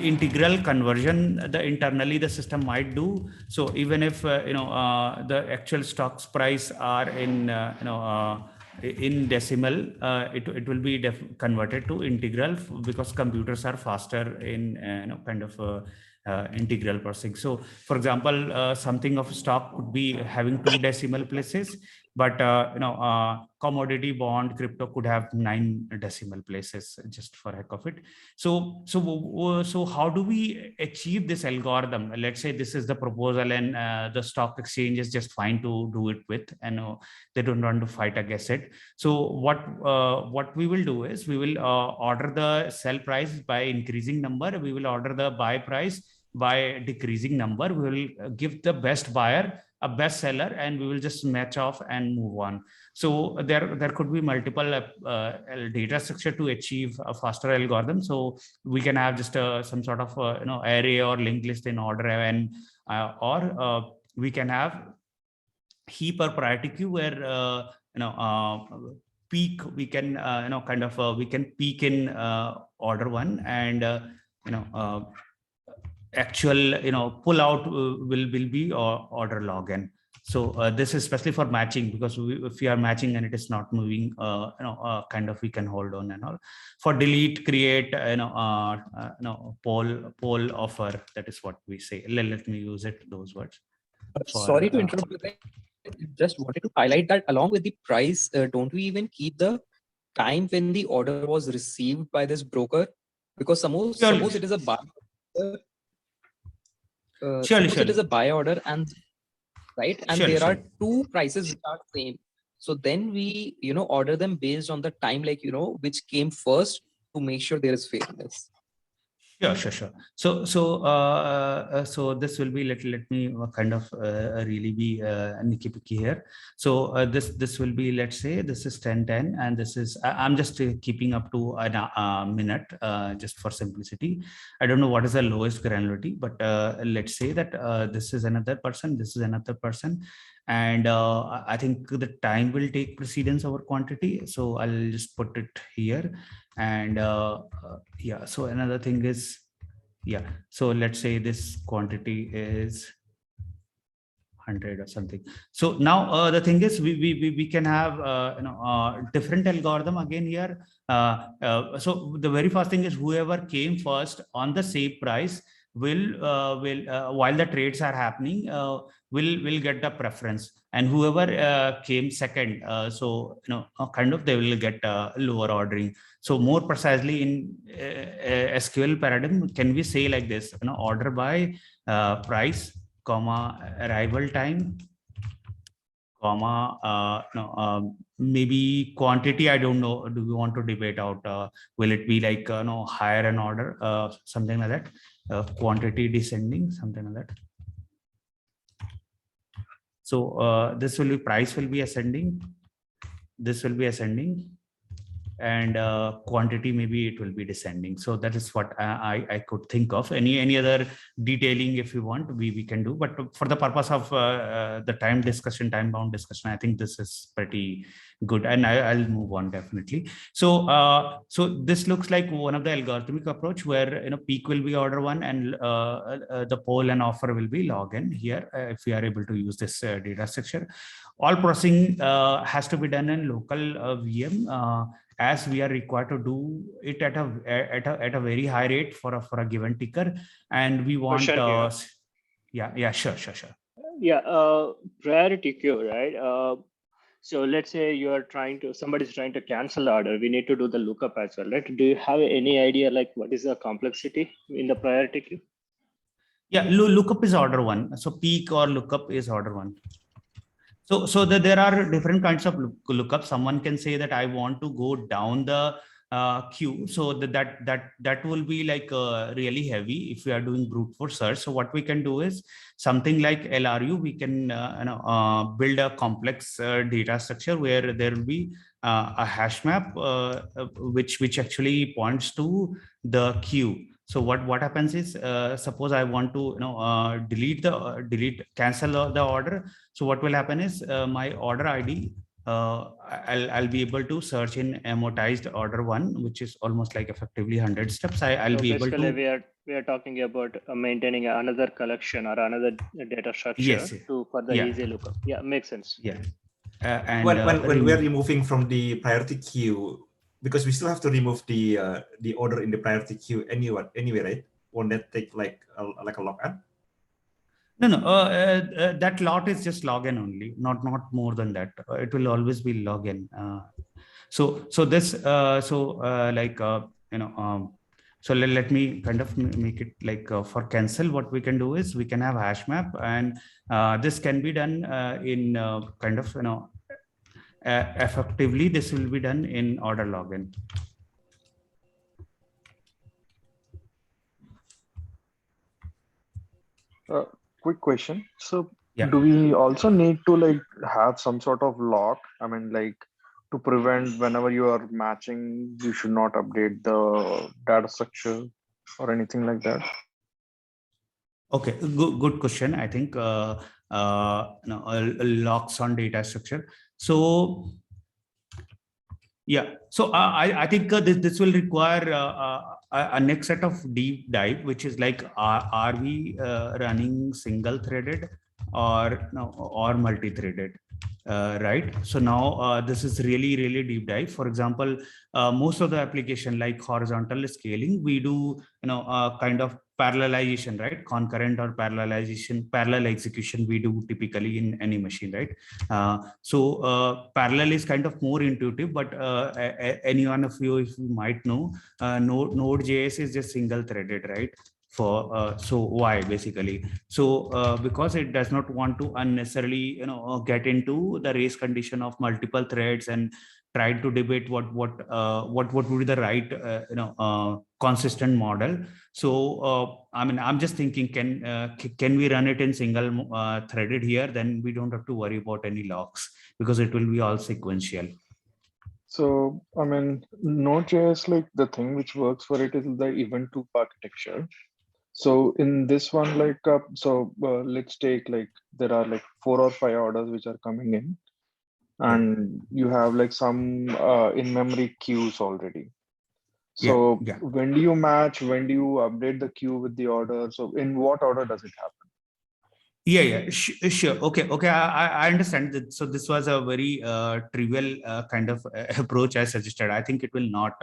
integral conversion internally the system might do. So even if the actual stocks price are in decimal, it will be converted to integral, because computers are faster in kind of integral processing. So for example, something of stock could be having 2 decimal places, but commodity, bond, crypto could have 9 decimal places, just for heck of it. So how do we achieve this algorithm? Let's say this is the proposal, and the stock exchange is just fine to do it with, and they don't want to fight against it. So what we will do is we will order the sell price by increasing number, we will order the buy price by decreasing number, we will give the best buyer a best seller, and we will just match off and move on. So there could be multiple data structure to achieve a faster algorithm. So we can have just some sort of array or linked list in order, and or we can have heap or priority queue where peak, we can we can peak in order 1, and actual pull out will be order log n. So this is especially for matching, because if we are matching and it is not moving, kind of we can hold on and all. For delete, create, poll offer, that is what we say. Let me use it, those words. Sorry to interrupt you. Just wanted to highlight that along with the price, don't we even keep the time when the order was received by this broker? Because suppose it is a buy. It is a buy order, and right, and there are 2 prices which are same. So then we order them based on the time, like which came first, to make sure there is fairness. Sure. So this will be, let me kind of really be nicky picky here. So this will be, let's say this is 10:10, and this is I'm just keeping up to a minute just for simplicity. I don't know what is the lowest granularity, but let's say that this is another person, this is another person, and I think the time will take precedence over quantity. So I'll just put it here. And yeah, so another thing is, so let's say this quantity is 100 or something. So now the thing is, we can have different algorithm again here. So the very first thing is, whoever came first on the same price, while the trades are happening, will get the preference, and whoever came second, so kind of they will get lower ordering. So more precisely in SQL paradigm, can we say like this, order by price, comma, arrival time, comma, maybe quantity. I don't know. Do we want to debate out? Will it be like higher an order, something like that? Quantity descending, something like that. So this will be price will be ascending. This will be ascending, and quantity maybe it will be descending. So that is what I could think of. Any other detailing if you want, we can do, but for the purpose of the time bound discussion, I think this is pretty good, and I'll move on definitely. So so this looks like one of the algorithmic approach where peak will be order one, and the poll and offer will be log n here, if we are able to use this data structure. All processing has to be done in local VM, as we are required to do it at a very high rate for a given ticker, and we want Sure. Sure. Yeah, priority queue, right? So let's say somebody's trying to cancel the order. We need to do the lookup as well, right? Do you have any idea like what is the complexity in the priority queue? Yeah, lookup is order one. So peak or lookup is order one. So there are different kinds of lookup. Someone can say that I want to go down the queue, so that will be like really heavy if we are doing brute force search. So what we can do is something like LRU. We can build a complex data structure where there will be a hash map which actually points to the queue. So what happens is, suppose I want to cancel the order. So what will happen is my order ID, I'll be able to search in amortized order one, which is almost like effectively 100 steps. I'll be able to. We are talking about maintaining another collection or another data structure for the easy lookup. Yeah, makes sense. Yeah. And when we are removing from the priority queue, because we still have to remove the order in the priority queue anyway, right? Won't that take like a login? No, that lot is just login only, not more than that. It will always be login. So let me kind of make it like for cancel. What we can do is we can have hash map, and this can be done in kind of effectively. This will be done in order login. Quick question. So do we also need to like have some sort of lock? I mean, like to prevent whenever you are matching, you should not update the data structure or anything like that? Okay, good question. I think locks on data structure. So yeah, so I think this will require a next set of deep dive, which is like, are we running single threaded or multi-threaded? Right. So now this is really deep dive. For example, most of the application like horizontal scaling, we do kind of parallelization, right? Concurrent or parallel execution we do typically in any machine, right? So parallel is kind of more intuitive, but any one of you, if you might know, Node.js is just single threaded, right? For so why basically? So because it does not want to unnecessarily get into the race condition of multiple threads and try to debate what would be the right consistent model. So I mean, I'm just thinking, can we run it in single threaded here? Then we don't have to worry about any locks because it will be all sequential. So I mean, Node.js, like the thing which works for it is the event loop architecture. So in this one, like, let's take like, there are like 4 or 5 orders which are coming in, and you have like some in-memory queues already. So when do you match? When do you update the queue with the order? So in what order does it happen? Yeah, sure. Okay, I understand that. So this was a very trivial kind of approach I suggested. I think it will not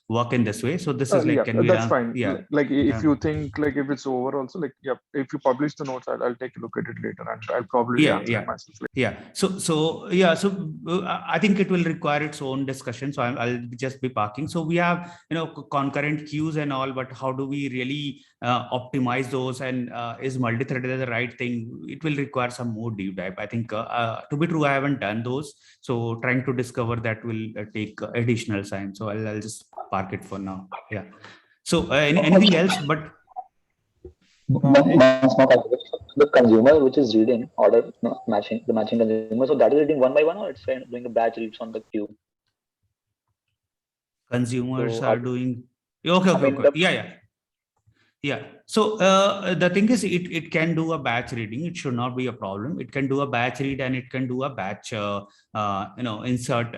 work in this way. So this is like, Yeah, can we that's run? fine. Yeah. Like if you think like if it's over also, like yeah, if you publish the notes, I'll take a look at it later and I'll probably answer it myself later. Yeah. So I think it will require its own discussion. So I'll just be parking. So we have, concurrent queues and all, but how do we really optimize those, and is multi-threaded the right thing? It will require some more deep dive. I think to be true, I haven't done those. So trying to discover that will take additional time. So I'll just park it for now. Yeah. So anything else? But the consumer which is reading order matching, the matching consumer, so that is reading one by one, or it's doing a batch reads on the queue? Consumers So are doing okay. Yeah. So the thing is, it can do a batch reading. It should not be a problem. It can do a batch read, and it can do a batch insert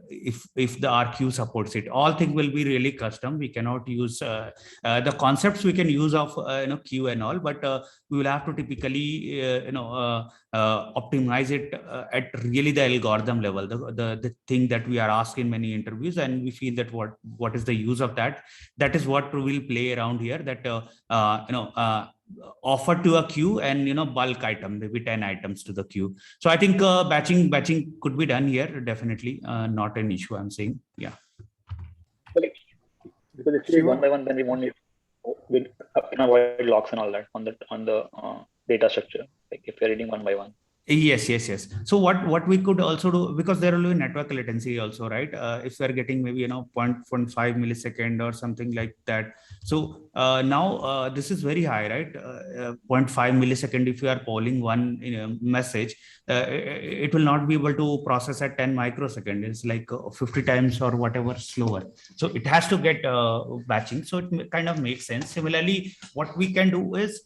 if the RQ supports it. All things will be really custom. We cannot use the concepts we can use of queue and all, but we will have to typically optimize it at really the algorithm level, the thing that we are asked in many interviews, and we feel that what is the use of that. That is what we will play around here. That offer to a queue and bulk item, maybe 10 items to the queue. So I think batching could be done here, definitely not an issue, I'm saying. Yeah, because if you one by one, then we won't need, we can avoid locks and all that on the data structure, like if you're reading one by one. Yes. So what we could also do, because there will be network latency also, right? If we're getting maybe 0.5 millisecond or something like that. So now this is very high, right? 0.5 millisecond. If you are polling one message, it will not be able to process at 10 microsecond. It's like 50 times or whatever slower. So it has to get batching. So it kind of makes sense. Similarly, what we can do is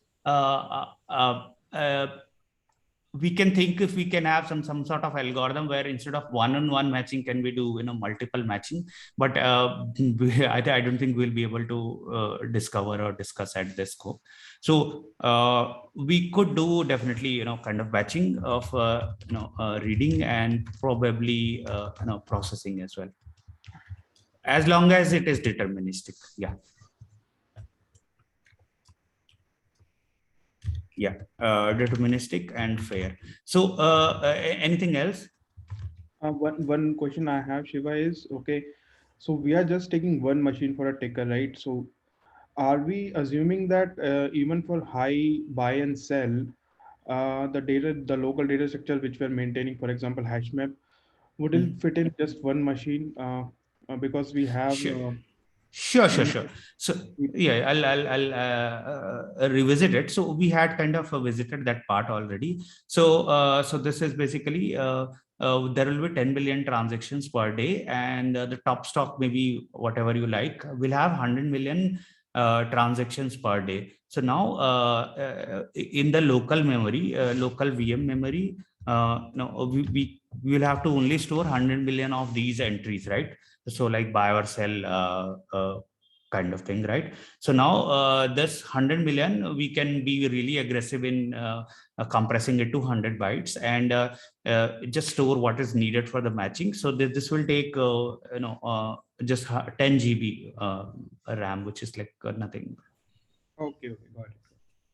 we can think if we can have some sort of algorithm where instead of one-on-one matching, can we do multiple matching? But I don't think we'll be able to discover or discuss at this scope. So we could do definitely kind of batching of reading and probably processing as well, as long as it is deterministic. Deterministic and fair. So anything else? One question I have, Shiva, is okay, so we are just taking one machine for a ticker, right? So are we assuming that even for high buy and sell, the local data structure which we're maintaining, for example, HashMap, would it fit in just one machine? Because we have Sure. So yeah, I'll revisit it. So we had kind of visited that part already. So so this is basically there will be 10 billion transactions per day, and the top stock, maybe whatever you like, will have 100 million transactions per day. So now in the local memory, local VM memory, we will have to only store 100 million of these entries, right? So like buy or sell kind of thing, right? So now this 100 million, we can be really aggressive in compressing it to 100 bytes and just store what is needed for the matching. So this will take just 10 GB RAM, which is like nothing. Okay, got it.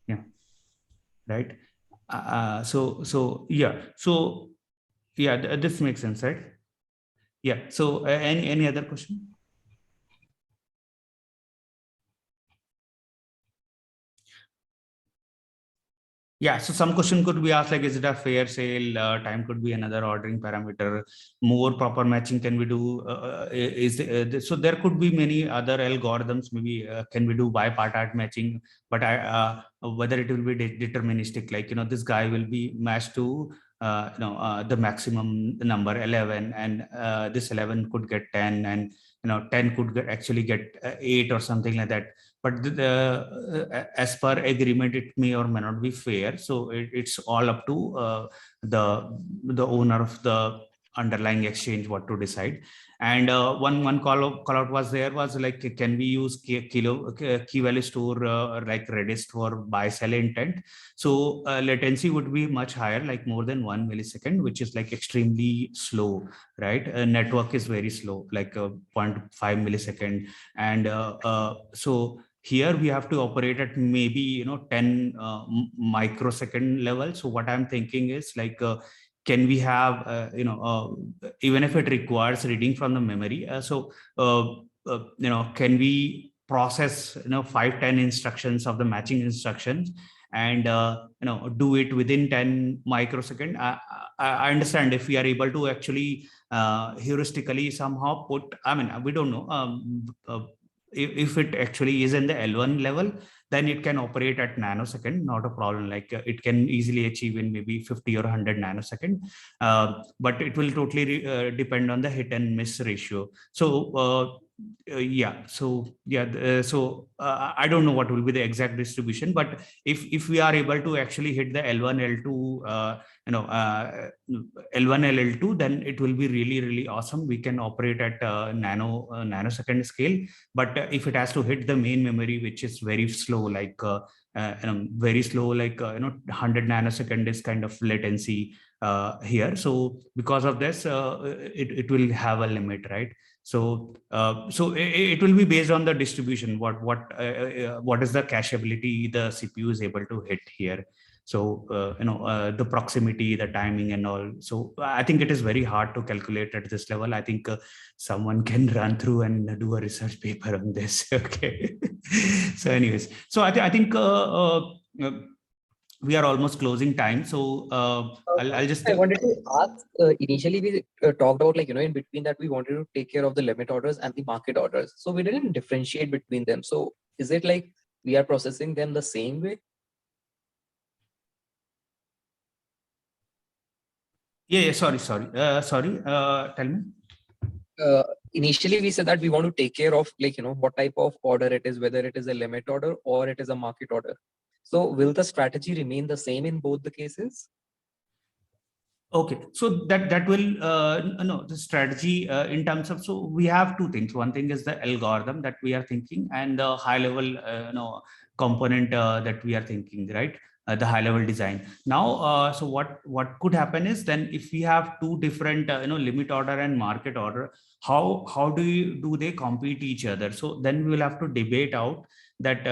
Yeah, right. So yeah, this makes sense, right? Yeah. So any other question? Yeah. So some question could be asked like, is it a fair sale? Time could be another ordering parameter. More proper matching can we do? So there could be many other algorithms. Maybe can we do bipartite matching? But whether it will be deterministic, like this guy will be matched to the maximum number 11, and this 11 could get 10, and 10 could actually get 8 or something like that. But as per agreement, it may or may not be fair. So it's all up to the owner of the underlying exchange what to decide. And one call out was like, can we use key value store like Redis for buy sell intent? So latency would be much higher, like more than 1 millisecond, which is like extremely slow, right? Network is very slow, like 0.5 millisecond. And so here we have to operate at maybe 10 microsecond level. So what I'm thinking is like, can we have even if it requires reading from the memory, can we process 5-10 instructions of the matching instructions and do it within 10 microsecond? I understand if we are able to actually heuristically somehow put, I mean, we don't know if it actually is in the L1 level, then it can operate at nanosecond, not a problem. Like it can easily achieve in maybe 50 or 100 nanosecond, but it will totally depend on the hit and miss ratio. So I don't know what will be the exact distribution, but if we are able to actually hit the L1, L2, L1, L2, then it will be really awesome. We can operate at nanosecond scale. But if it has to hit the main memory, which is very slow, like very slow, like 100 nanosecond is kind of latency here. So because of this, it will have a limit, right? So it will be based on the distribution. What is the cacheability the CPU is able to hit here? So the proximity, the timing, and all. So I think it is very hard to calculate at this level. I think someone can run through and do a research paper on this. Okay. So, anyways, so I think we are almost closing time. So I'll just. I wanted to ask. Initially, we talked about, like, in between that we wanted to take care of the limit orders and the market orders. So we didn't differentiate between them. So is it like we are processing them the same way? Yeah. Sorry. Tell me. Initially, we said that we want to take care of, like, what type of order it is, whether it is a limit order or it is a market order. So will the strategy remain the same in both the cases? Okay, so that will the strategy in terms of, so we have two things. One thing is the algorithm that we are thinking, and the high level component that we are thinking, right? The high level design. Now, so what could happen is, then if we have two different limit order and market order, how do they compete each other? So then we will have to debate out that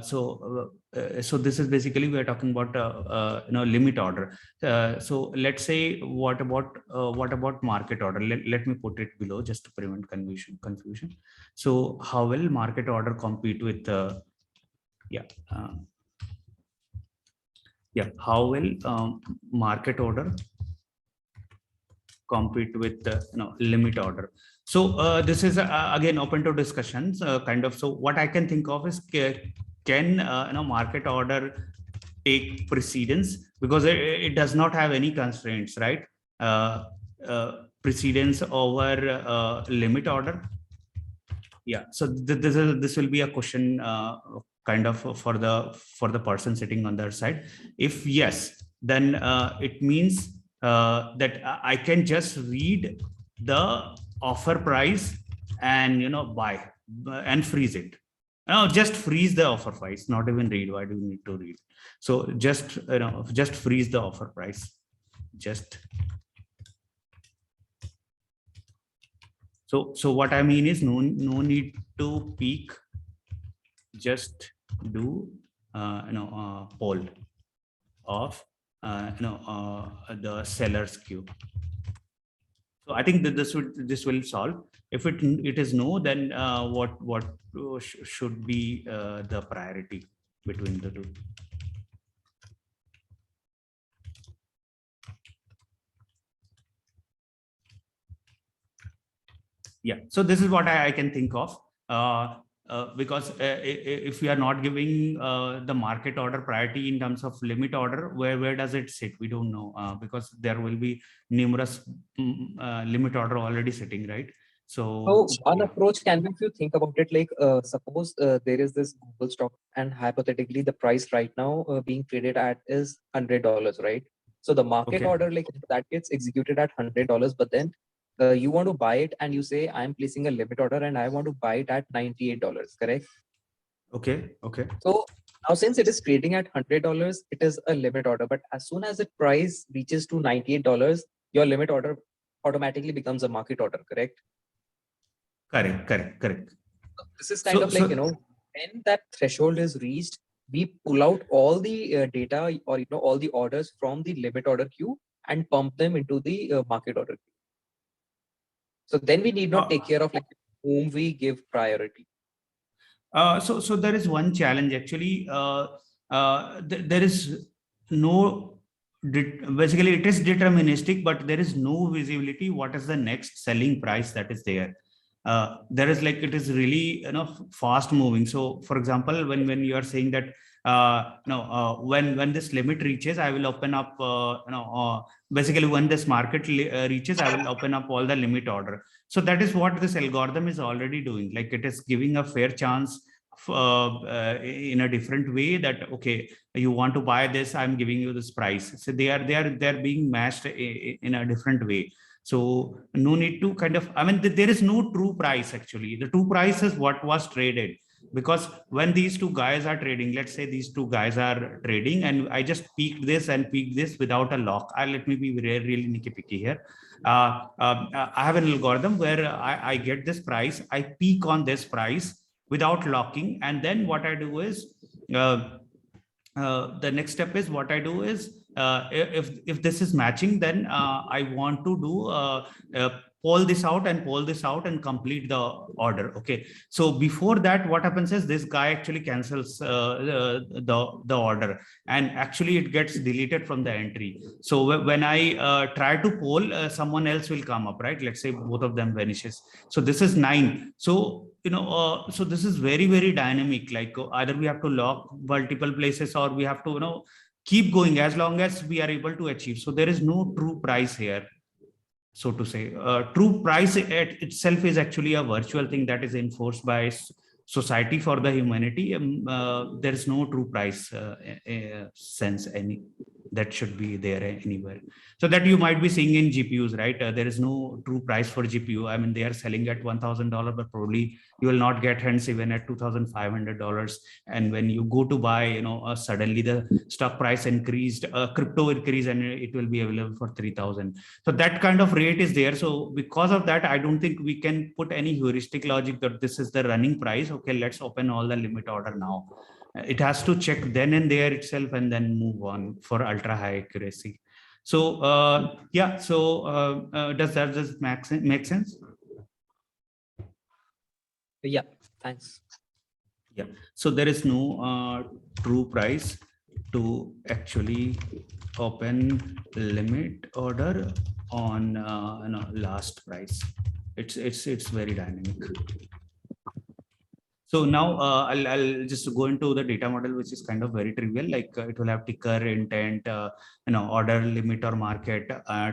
so this is basically, we are talking about limit order. So let's say, what about market order? Let me put it below just to prevent confusion. So how will market order compete with how will market order compete with limit order? So this is again open to discussions, kind of. So what I can think of is, can market order take precedence, because it does not have any constraints, right? Precedence over limit order. Yeah. So this will be a question kind of for the person sitting on the other side. If yes, then it means that I can just read the offer price and buy and freeze it. No, just freeze the offer price, not even read. Why do you need to read? So just freeze the offer price. So what I mean is, no need to peek. Just do poll of the seller's queue. So I think that this will solve. If it is no, then what should be the priority between the two? Yeah. So this is what I can think of. Because if we are not giving the market order priority in terms of limit order, where does it sit? We don't know, because there will be numerous limit order already sitting, right? So one approach can be, if you think about it, like suppose there is this Google stock, and hypothetically the price right now being traded at is $100, right? So the market Okay. order, like that gets executed at $100, but then you want to buy it and you say, I'm placing a limit order and I want to buy it at $98, correct? Okay. Okay. So now since it is trading at $100, it is a limit order, but as soon as the price reaches to $98, your limit order automatically becomes a market order, correct? Correct. Correct. Correct. So this is kind of like, when that threshold is reached, we pull out all the data or, all the orders from the limit order queue and pump them into the market order queue. So then we need not take care of like whom we give priority. So there is one challenge actually. There is no, basically it is deterministic, but there is no visibility what is the next selling price that is there. There is like, it is really fast moving. So for example, when you are saying that when this limit reaches, I will open up basically when this market reaches, I will open up all the limit order. So that is what this algorithm is already doing. Like it is giving a fair chance in a different way that, okay, you want to buy this, I'm giving you this price. So they are being matched in a different way. So no need to kind of, I mean, there is no true price actually. The true price is what was traded. Because when these two guys are trading, let's say these two guys are trading and I just peaked this and peaked this without a lock. Let me be really nicky picky here. I have an algorithm where I get this price, I peak on this price without locking. And then what I do is, the next step is what I do is, if this is matching, then I want to do pull this out and complete the order. Okay, so before that, what happens is this guy actually cancels the order, and actually it gets deleted from the entry. So when I try to poll, someone else will come up, right? Let's say both of them vanishes. So this is 9. So so this is very, very dynamic. Like either we have to lock multiple places or we have to keep going as long as we are able to achieve. So there is no true price here, so to say. True price itself is actually a virtual thing that is enforced by Society for the Humanity. There is no true price sense that should be there anywhere. So that you might be seeing in GPUs, right? There is no true price for GPU. I mean, they are selling at $1,000, but probably you will not get hence even at $2,500. And when you go to buy, suddenly the stock price increased, crypto increased, and it will be available for 3,000. So that kind of rate is there. So because of that, I don't think we can put any heuristic logic that this is the running price. Okay, let's open all the limit order now. It has to check then and there itself and then move on for ultra high accuracy. So yeah, so does that just make sense? Yeah, thanks. Yeah, so there is no true price to actually open limit order on last price. It's very dynamic. So now I'll just go into the data model, which is kind of very trivial. Like it will have ticker, intent, order, limit or market,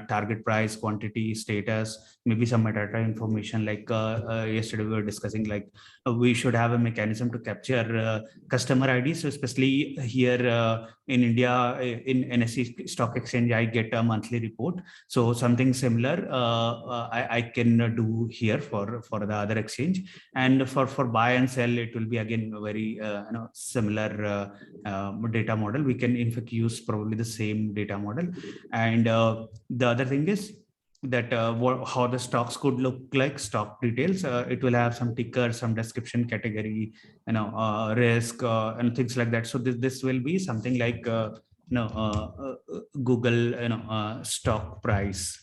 target price, quantity, status, maybe some metadata information. Like yesterday we were discussing, like we should have a mechanism to capture customer IDs. So especially here in India, in NSE Stock Exchange, I get a monthly report. So something similar I can do here for the other exchange. And for buy and sell, it will be again a very similar data model. We can in fact use probably the same data model. And the other thing is that how the stocks could look like, stock details. It will have some ticker, some description, category, risk, and things like that. So this will be something like Google stock price.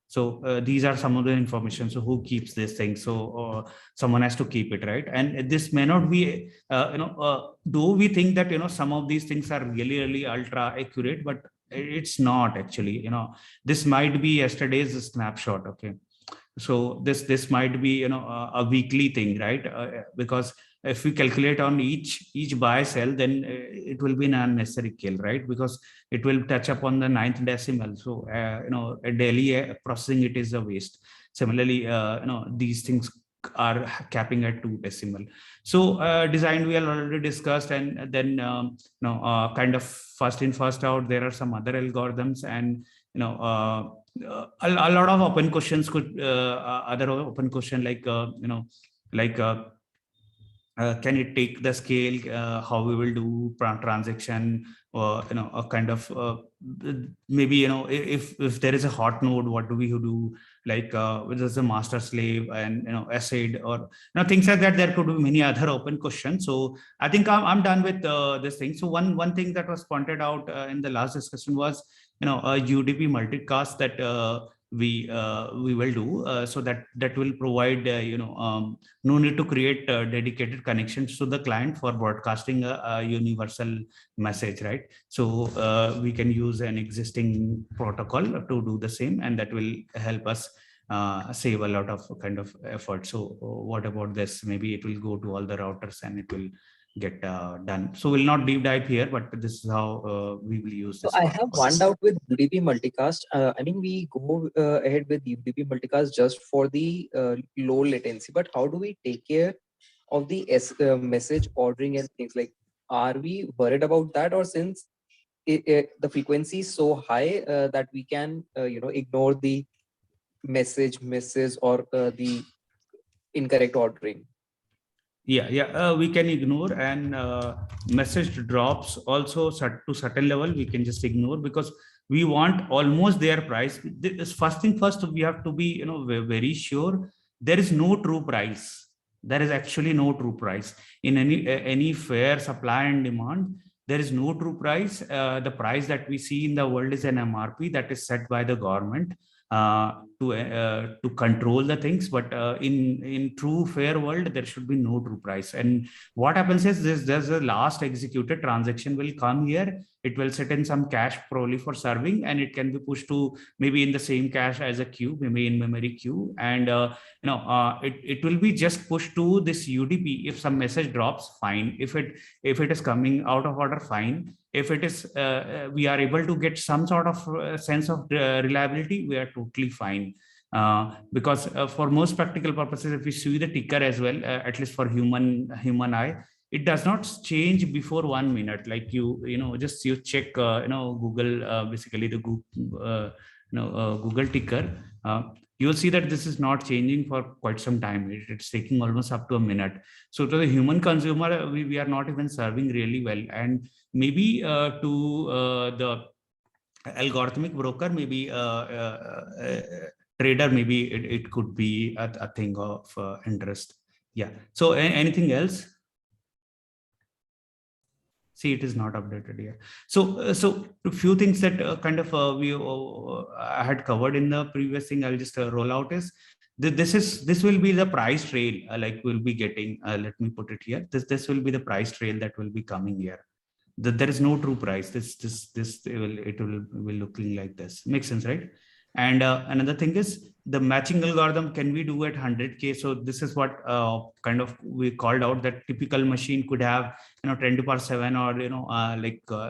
So these are some of the information. So who keeps this thing? So someone has to keep it, right? And this may not be, though we think that, some of these things are really, really ultra accurate, but it's not actually, this might be yesterday's snapshot. Okay. So this might be, a weekly thing, right? Because if we calculate on each buy sell, then it will be an unnecessary kill, right? Because it will touch upon the 9th decimal. So a daily processing it is a waste. Similarly, these things are capping at 2 decimal. So design we have already discussed, and then kind of first in first out, there are some other algorithms, and a lot of open questions could other open question like can it take the scale, how we will do transaction, or a kind of maybe if there is a hot node, what do we do, like there's a master slave and ACID, or things like that. There could be many other open questions. So I think I'm done with this thing. So one thing that was pointed out in the last discussion was a UDP multicast that we will do, so that will provide no need to create dedicated connections to the client for broadcasting a universal message, right? So we can use an existing protocol to do the same, and that will help us save a lot of kind of effort. So what about this? Maybe it will go to all the routers and it will get done. So we'll not deep dive here, but this is how we will use this. So I have one doubt with UDP multicast. I mean, we go ahead with UDP multicast just for the low latency, but how do we take care of the message ordering and things like? Are we worried about that, or since the frequency is so high that we can ignore the misses or the incorrect ordering? Yeah, we can ignore, and message drops also to certain level we can just ignore, because we want almost their price. This first thing first, we have to be very sure there is no true price. There is actually no true price in any fair supply and demand. There is no true price. The price that we see in the world is an MRP that is set by the government to control the things, but in true fair world there should be no true price. And what happens is there's a last executed transaction will come here. It will sit in some cache probably for serving, and it can be pushed to maybe in the same cache as a queue, maybe in memory queue, and it will be just pushed to this UDP. If some message drops, fine. If it is coming out of order, fine. If it is we are able to get some sort of sense of reliability, we are totally fine. Because for most practical purposes, if we see the ticker as well, at least for human eye, it does not change before 1 minute. Like you check Google, basically the Google ticker. You will see that this is not changing for quite some time. It's taking almost up to a minute. So to the human consumer, we are not even serving really well. And maybe to the algorithmic broker, maybe trader, maybe it could be a thing of interest. Yeah. So anything else? See, it is not updated here. So a few things that I had covered in the previous thing, I'll just roll out is this will be the price trail like we'll be getting. Let me put it here. This will be the price trail that will be coming here. There is no true price. It will be looking like this. Makes sense, right? And another thing is the matching algorithm can we do at 100K. So this is what kind of we called out, that typical machine could have 10 to the power 7, or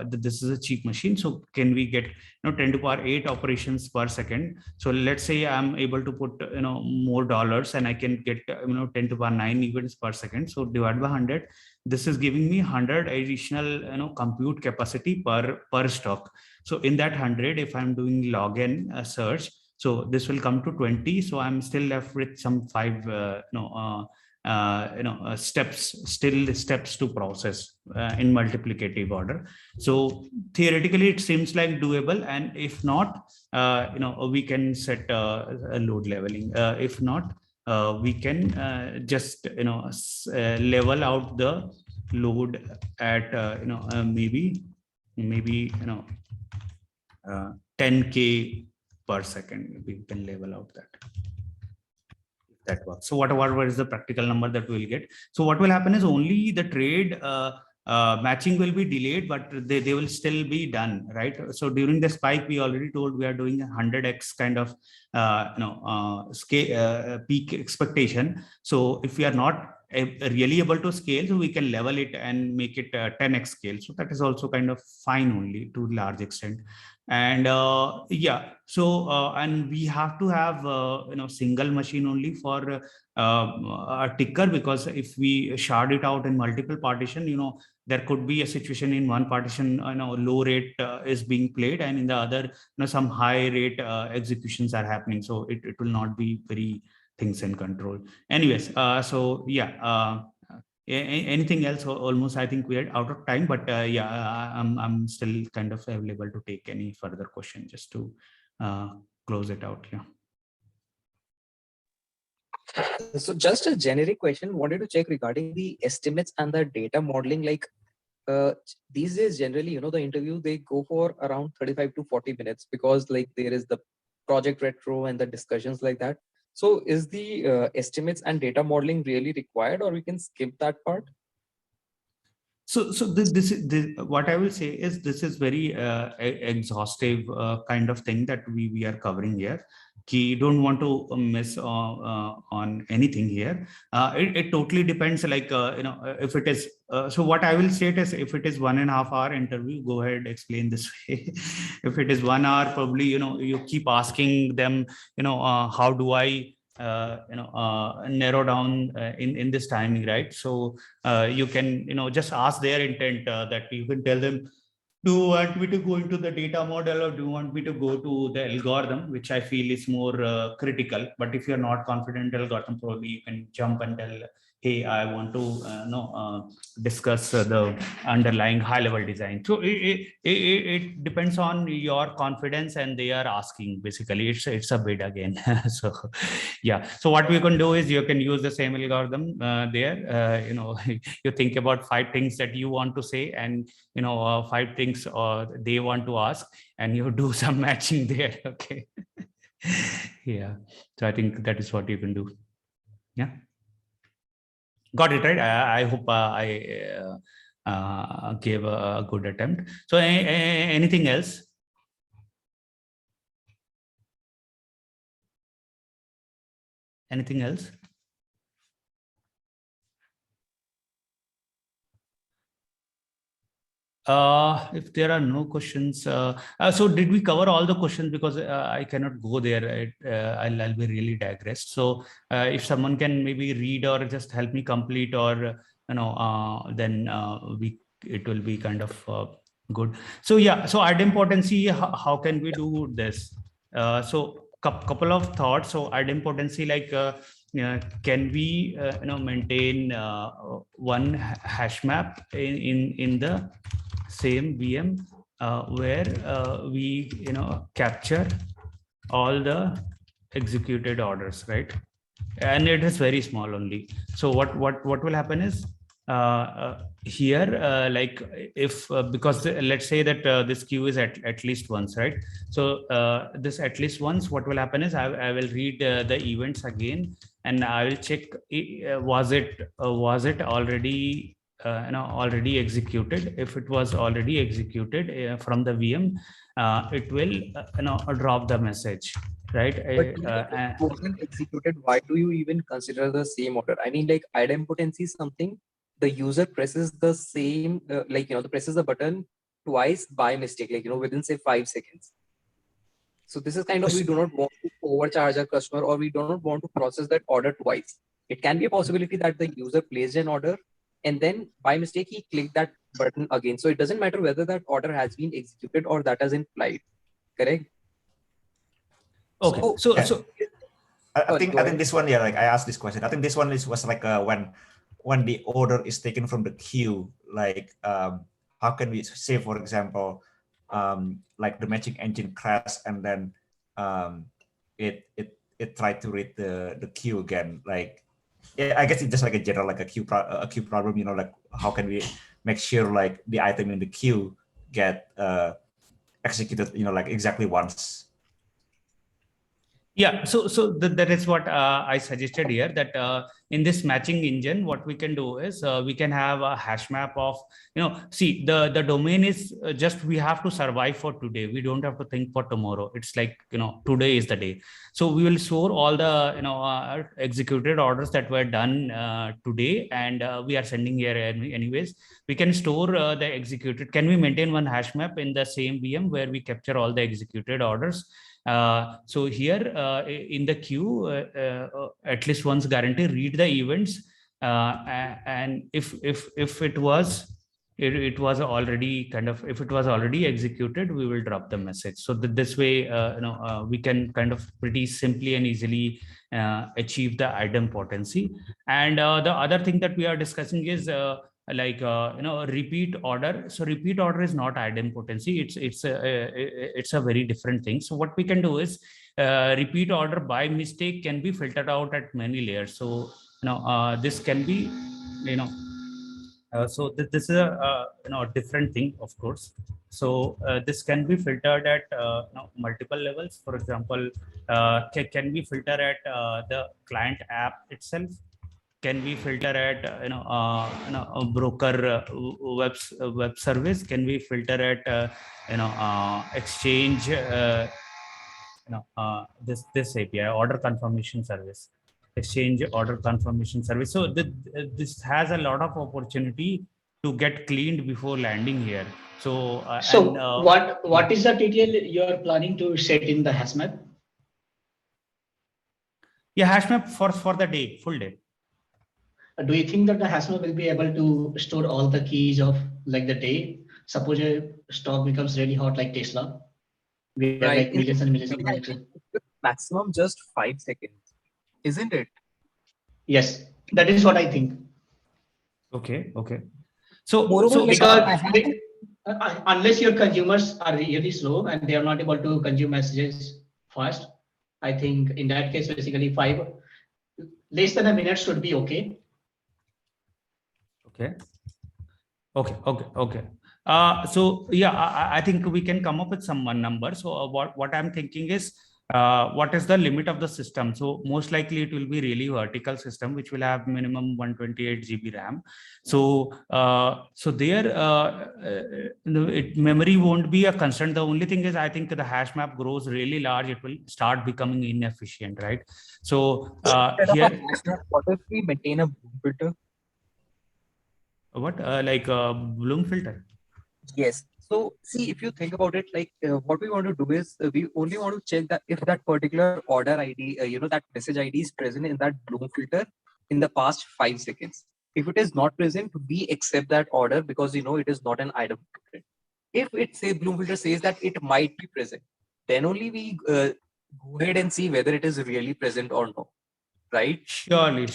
this is a cheap machine. So can we get 10 to the power 8 operations per second? So let's say I'm able to put more dollars, and I can get 10 to the power 9 events per second. So divide by 100. This is giving me 100 additional compute capacity per stock. So in that 100, if I'm doing login search, so this will come to 20. So I'm still left with some 5 steps to process in multiplicative order. So theoretically it seems like doable, and if not, we can set a load leveling. If not, we can just level out the load at maybe 10K per second. We can level out that works. So what is the practical number that we'll get? So what will happen is only the trade matching will be delayed, but they will still be done, right? So during the spike, we already told we are doing 100x kind of scale peak expectation. So if we are not really able to scale, so we can level it and make it 10x scale. So that is also kind of fine only to a large extent. And yeah, so and we have to have single machine only for a ticker, because if we shard it out in multiple partition, there could be a situation in one partition, low rate is being played, and in the other, some high rate executions are happening. So it will not be very things in control. Anyways, so yeah. Anything else? Almost, I think we are out of time, but yeah, I'm still kind of available to take any further question just to close it out. Yeah. So just a generic question, wanted to check regarding the estimates and the data modeling. Like these days, generally, the interview, they go for around 35 to 40 minutes, because like there is the project retro and the discussions like that. So is the estimates and data modeling really required, or we can skip that part? So this what I will say is, this is very exhaustive kind of thing that we are covering here. You don't want to miss on anything here. It totally depends, like if it is so what I will state is, if it is 1.5 hour interview, go ahead, explain this way. If it is 1 hour, probably you keep asking them, how do I narrow down in this timing, right? So you can just ask their intent, that you can tell them, do you want me to go into the data model, or do you want me to go to the algorithm, which I feel is more critical. But if you're not confident algorithm, probably you can jump and tell, hey, I want to discuss the underlying high level design. So it depends on your confidence, and they are asking, basically it's a bid again. So yeah, so what we can do is, you can use the same algorithm there. You think about 5 things that you want to say, and 5 things they want to ask, and you do some matching there. Okay. Yeah, so I think that is what you can do. Yeah, got it, right? I hope I gave a good attempt. So anything else? Anything else? If there are no questions, so did we cover all the questions? Because I cannot go there. I'll be really digressed. So if someone can maybe read or just help me complete, or then it will be kind of good. So yeah, so idempotency, how can we do this? So couple of thoughts. So idempotency, like can we maintain one hash map in the same VM where we capture all the executed orders, right? And it is very small only. So what will happen is, here, like if because let's say that this queue is at least once, right? So this at least once, what will happen is, I will read the events again, and I will check, was it already already executed. If it was already executed from the VM, it will drop the message, right? But wasn't executed, why do you even consider the same order? I mean, like idempotency is something the user presses the same, presses the button twice by mistake, within say 5 seconds. So this is kind of, we do not want to overcharge a customer, or we do not want to process that order twice. It can be a possibility that the user placed an order, and then by mistake he clicked that button again. So it doesn't matter whether that order has been executed or that has been applied. Correct? Okay. So I think this one, yeah, like I asked this question. I think this one was like when the order is taken from the queue, like how can we say, for example, like the matching engine crashed, and then it tried to read the queue again. Like, yeah, I guess it's just like a general, like a queue problem, like how can we make sure like the item in the queue get executed, like exactly once. Yeah, so that is what I suggested here, that in this matching engine, what we can do is we can have a hash map of, see, the domain is just, we have to survive for today. We don't have to think for tomorrow. It's like, today is the day. So we will store all the, executed orders that were done today, and we are sending here anyways. We can store the executed. Can we maintain one hash map in the same VM where we capture all the executed orders? So here in the queue, at least once guarantee read the events, and if it was already if it was already executed, we will drop the message. So that this way, we can kind of pretty simply and easily achieve the idempotency. And the other thing that we are discussing is repeat order. So repeat order is not idempotency. It's a very different thing. So what we can do is repeat order by mistake can be filtered out at many layers. So this can be so this is a different thing, of course. So this can be filtered at multiple levels. For example, can we filter at the client app itself? Can we filter at a broker web service? Can we filter at exchange this API, order confirmation service, exchange order confirmation service? So this has a lot of opportunity to get cleaned before landing here. So what is the TTL you are planning to set in the hash map? Yeah, hash map for the day, full day. Do you think that the hash map will be able to store all the keys of like the day? Suppose a stock becomes really hot like Tesla. We have like millions and millions of maximum just 5 seconds, isn't it? Yes, that is what I think. Okay. So because unless your consumers are really slow and they are not able to consume messages fast, I think in that case, basically less than a minute should be okay. Okay. So yeah, I think we can come up with some one number. So what I'm thinking is, what is the limit of the system? So most likely it will be really vertical system, which will have minimum 128 GB RAM. So there, memory won't be a concern. The only thing is, I think the hash map grows really large, it will start becoming inefficient, right? So here, what if we maintain a Bloom filter? What like Bloom filter? Yes. So see, if you think about it, like what we want to do is we only want to check that if that particular order ID, that message ID is present in that Bloom filter in the past 5 seconds. If it is not present, we accept that order because it is not an item. If Bloom filter says that it might be present, then only we go ahead and see whether it is really present or not. Right? Surely.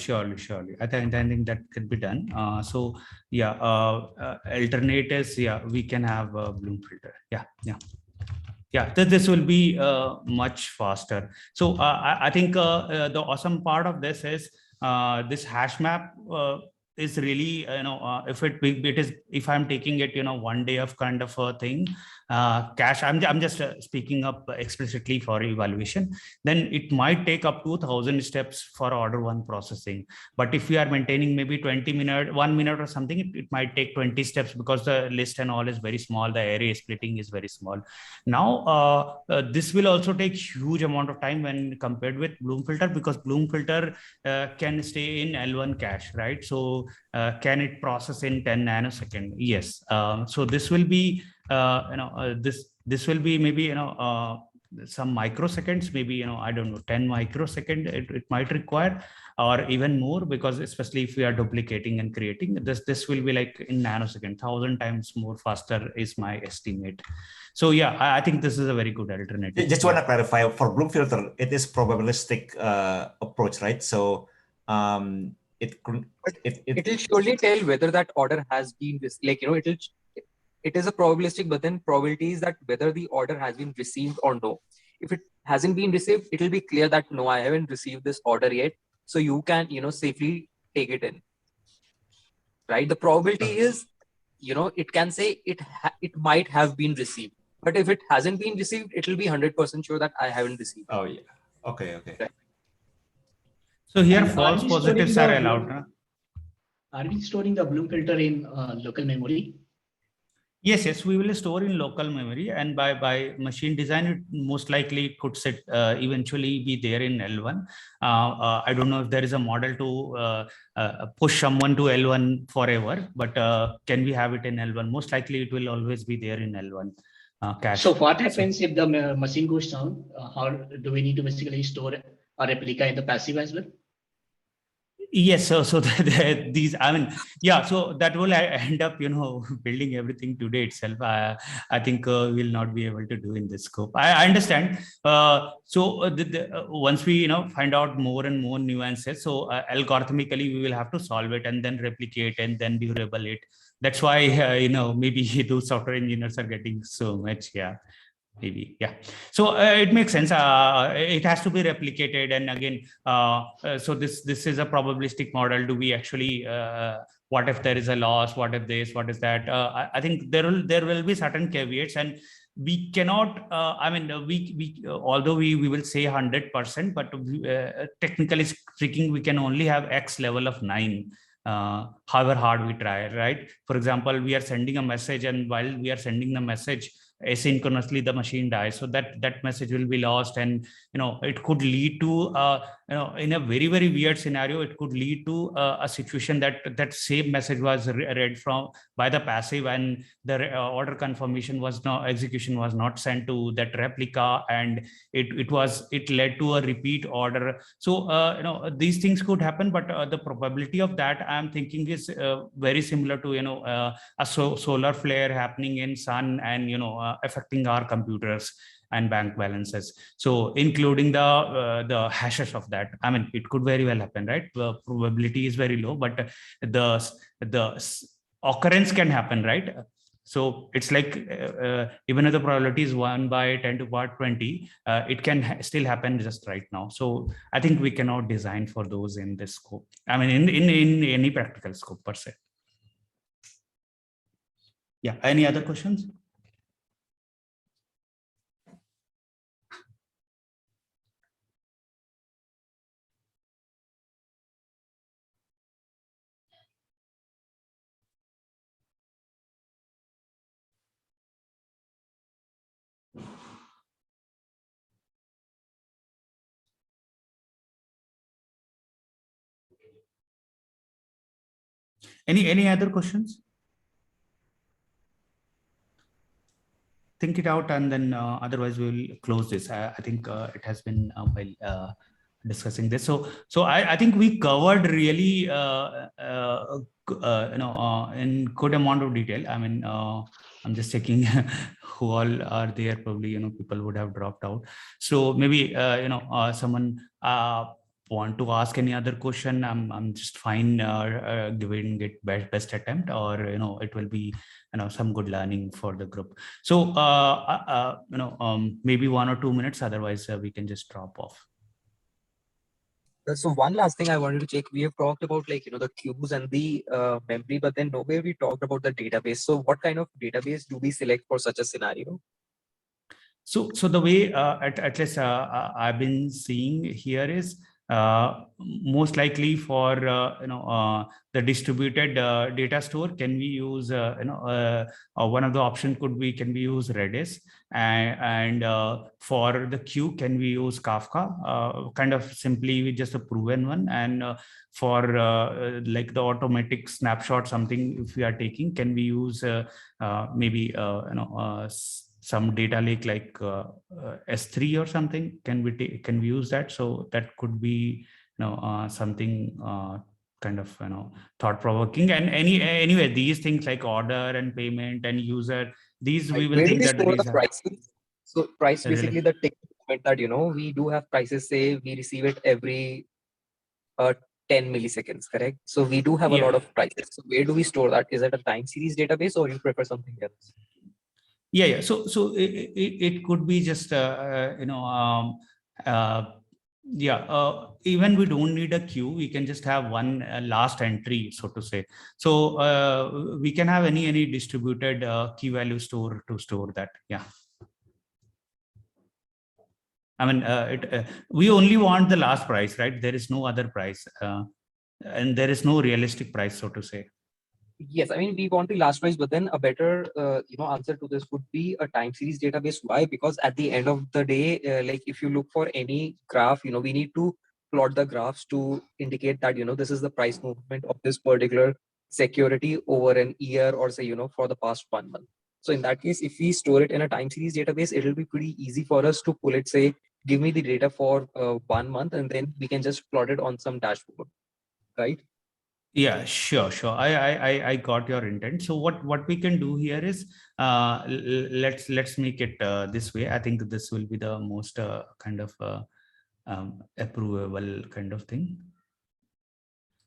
I think that could be done. So yeah, alternatives. Yeah, we can have a Bloom filter. Yeah. This will be much faster. So I think the awesome part of this is this hash map is really if I'm taking it 1 day of kind of a thing, cache, I'm just speaking up explicitly for evaluation, then it might take up to 1,000 steps for order one processing. But if we are maintaining maybe 20 minutes, 1 minute or something, it might take 20 steps because the list and all is very small, the array splitting is very small. Now this will also take huge amount of time when compared with Bloom filter, because Bloom filter can stay in L1 cache, right? So can it process in 10 nanosecond? Yes. So this will be this will be maybe some microseconds, maybe I don't know, 10 microsecond it might require, or even more, because especially if we are duplicating and creating this will be like in nanosecond, 1,000 times more faster is my estimate. So yeah, I think this is a very good alternative. Just want to clarify, for Bloom filter it is probabilistic approach, right? So it will surely tell whether that order has been it is a probabilistic, but then probability is that whether the order has been received or no. If it hasn't been received, it will be clear that no, I haven't received this order yet. So you can, safely take it in. Right? The probability is, it can say it might have been received, but if it hasn't been received, it will be 100% sure that I haven't received. Oh yeah. Okay. Right. So here And false we positives storing are the allowed. Bloom- Are we storing the Bloom filter in local memory? Yes, we will store in local memory, and by machine design, it most likely could sit eventually be there in L1. I don't know if there is a model to push someone to L1 forever, but can we have it in L1? Most likely, it will always be there in L1 cache. So what happens if the machine goes down? How do we need to basically store a replica in the passive as well? Yes, so these, I mean, yeah, so that will end up, building everything today itself. I think we'll not be able to do in this scope. I understand. Once we, find out more and more nuances, so algorithmically we will have to solve it and then replicate and then durable it. That's why, maybe those software engineers are getting so much, maybe, yeah. So it makes sense. It has to be replicated, and again, so this is a probabilistic model. Do we actually? What if there is a loss? What if this? What is that? I think there will be certain caveats, and we cannot. I mean, we although we will say 100%, but technically speaking, we can only have X level of 9. However hard we try, right? For example, we are sending a message, and while we are sending the message, asynchronously the machine dies, so that message will be lost, and it could lead to in a very, very weird scenario, it could lead to a situation that same message was read from by the passive, and the order confirmation execution was not sent to that replica, and it led to a repeat order. So these things could happen, but the probability of that, I'm thinking, is very similar to a solar flare happening in sun, and affecting our computers and bank balances. So including the hashes of that, I mean, it could very well happen, right? The probability is very low, but the occurrence can happen, right? So it's like even if the probability is 1 by 10 to the power 20, it can still happen just right now. So I think we cannot design for those in this scope. I mean, in any practical scope per se. Yeah. Any other questions? Any other questions? Think it out, and then otherwise we will close this. I think it has been while discussing this. So I think we covered really in good amount of detail. I mean, I'm just checking who all are there. Probably people would have dropped out. So maybe someone want to ask any other question. I'm just fine giving it best attempt, or it will be some good learning for the group. So maybe 1 or 2 minutes, otherwise we can just drop off. So one last thing I wanted to check, we have talked about the queues and the memory, but then nowhere we talked about the database. So what kind of database do we select for such a scenario? So the way at least I've been seeing here is most likely for the distributed data store, can we use one of the option could be, can we use Redis, and for the queue, can we use Kafka, kind of simply with just a proven one, and for like the automatic snapshot, something if we are taking, can we use maybe some data lake like S3 or something? Can we use that? So that could be something kind of thought provoking. And anyway, these things like order and payment and user, these we will Where think do we that store these the are prices? So price really basically the ticket that we do have prices, say we receive it every 10 milliseconds, correct? So we do have a lot of prices. So where do we store that? Is it a time series database, or you prefer something else? Yeah. So it could be just even we don't need a queue, we can just have one last entry, so to say. So we can have any distributed key value store to store that. Yeah. I mean, we only want the last price, right? There is no other price, and there is no realistic price, so to say. Yes, I mean, we want the last price, but then a better, answer to this would be a time series database. Why? Because at the end of the day, like if you look for any graph, we need to plot the graphs to indicate that, this is the price movement of this particular security over an year or say, for the past 1 month. So in that case, if we store it in a time series database, it will be pretty easy for us to pull it, say, give me the data for 1 month, and then we can just plot it on some dashboard, right? Yeah, sure. I got your intent. So what we can do here is let's make it this way. I think this will be the most kind of approvable kind of thing.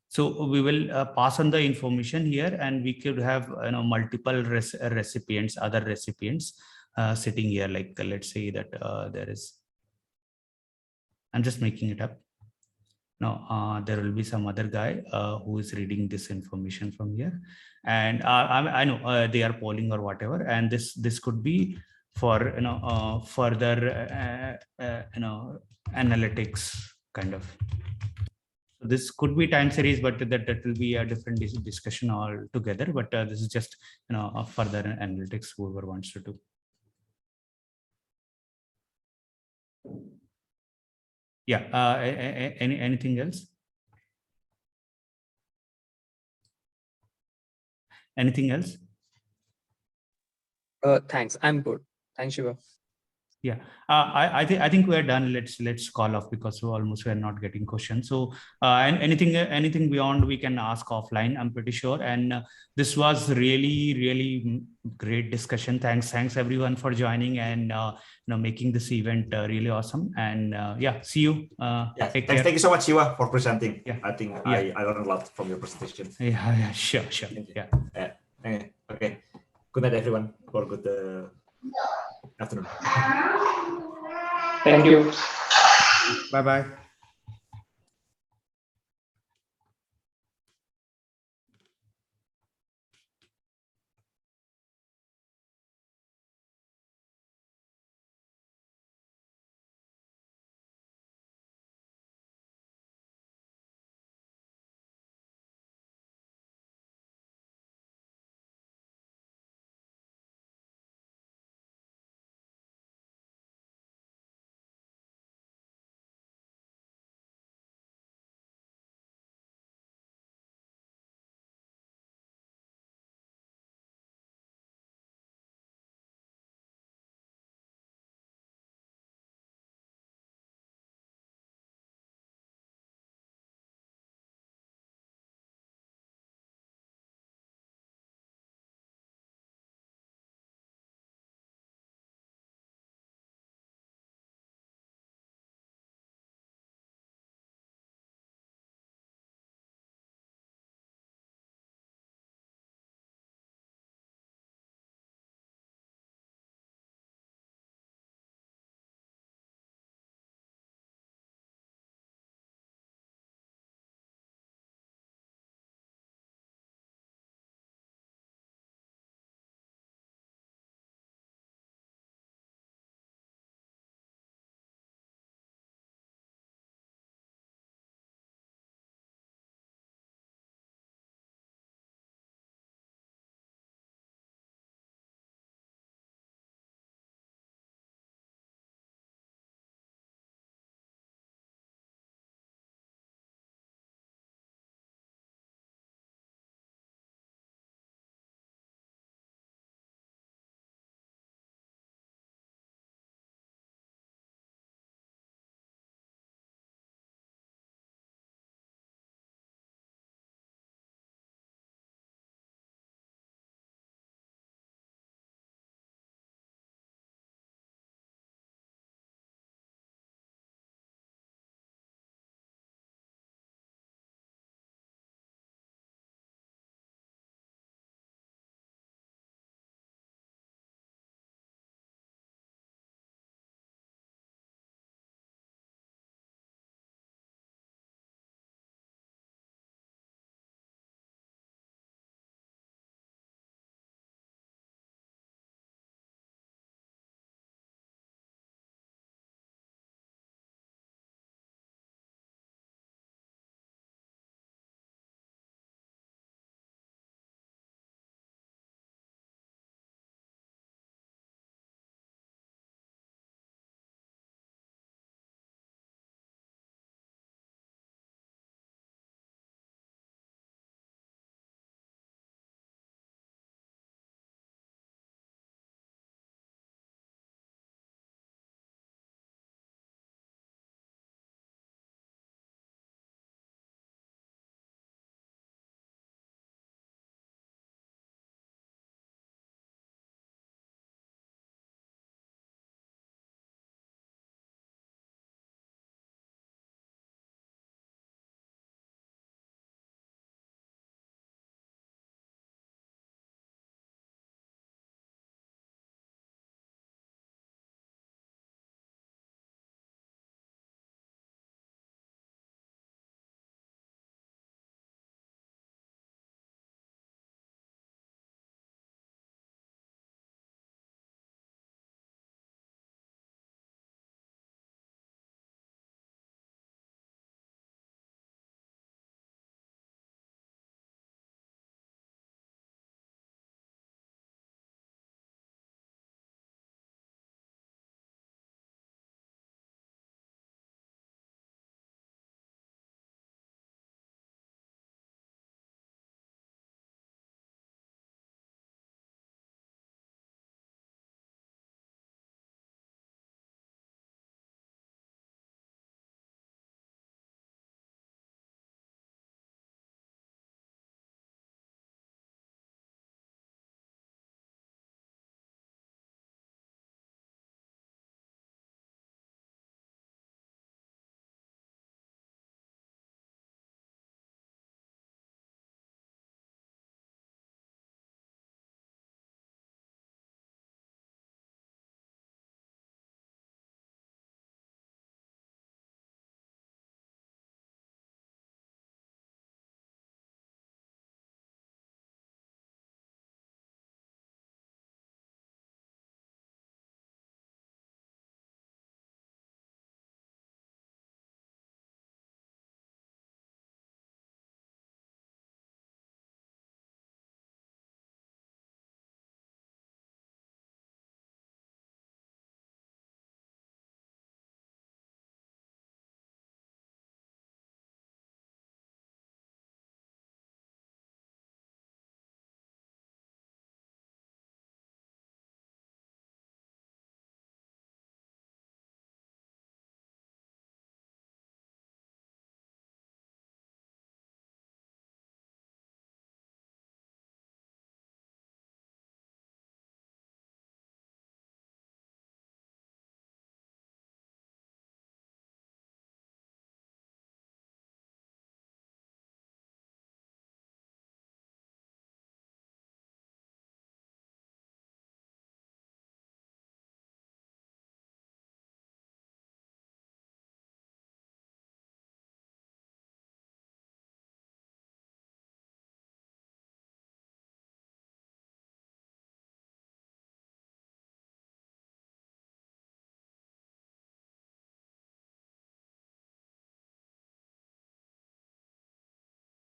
So we will pass on the information here, and we could have multiple recipients, other recipients sitting here. Like let's say that there is. I'm just making it up. No, there will be some other guy who is reading this information from here, and I know they are polling or whatever, and this could be for further analytics kind of. So this could be time series, but that will be a different discussion altogether. But this is just a further analytics whoever wants to do. Yeah, anything else? Anything else? Thanks. I'm good. Thanks, Shiva. Yeah, I think we're done. Let's call off because we're not getting questions. So and anything beyond we can ask offline, I'm pretty sure. And this was really great discussion. Thanks everyone for joining and making this event really awesome. And yeah, see you. Thank you so much, Shiva, for presenting. Yeah. I think I learned a lot from your presentation. Yeah, sure. Yeah. Okay. Good night, everyone. For good afternoon. Thank you. Bye.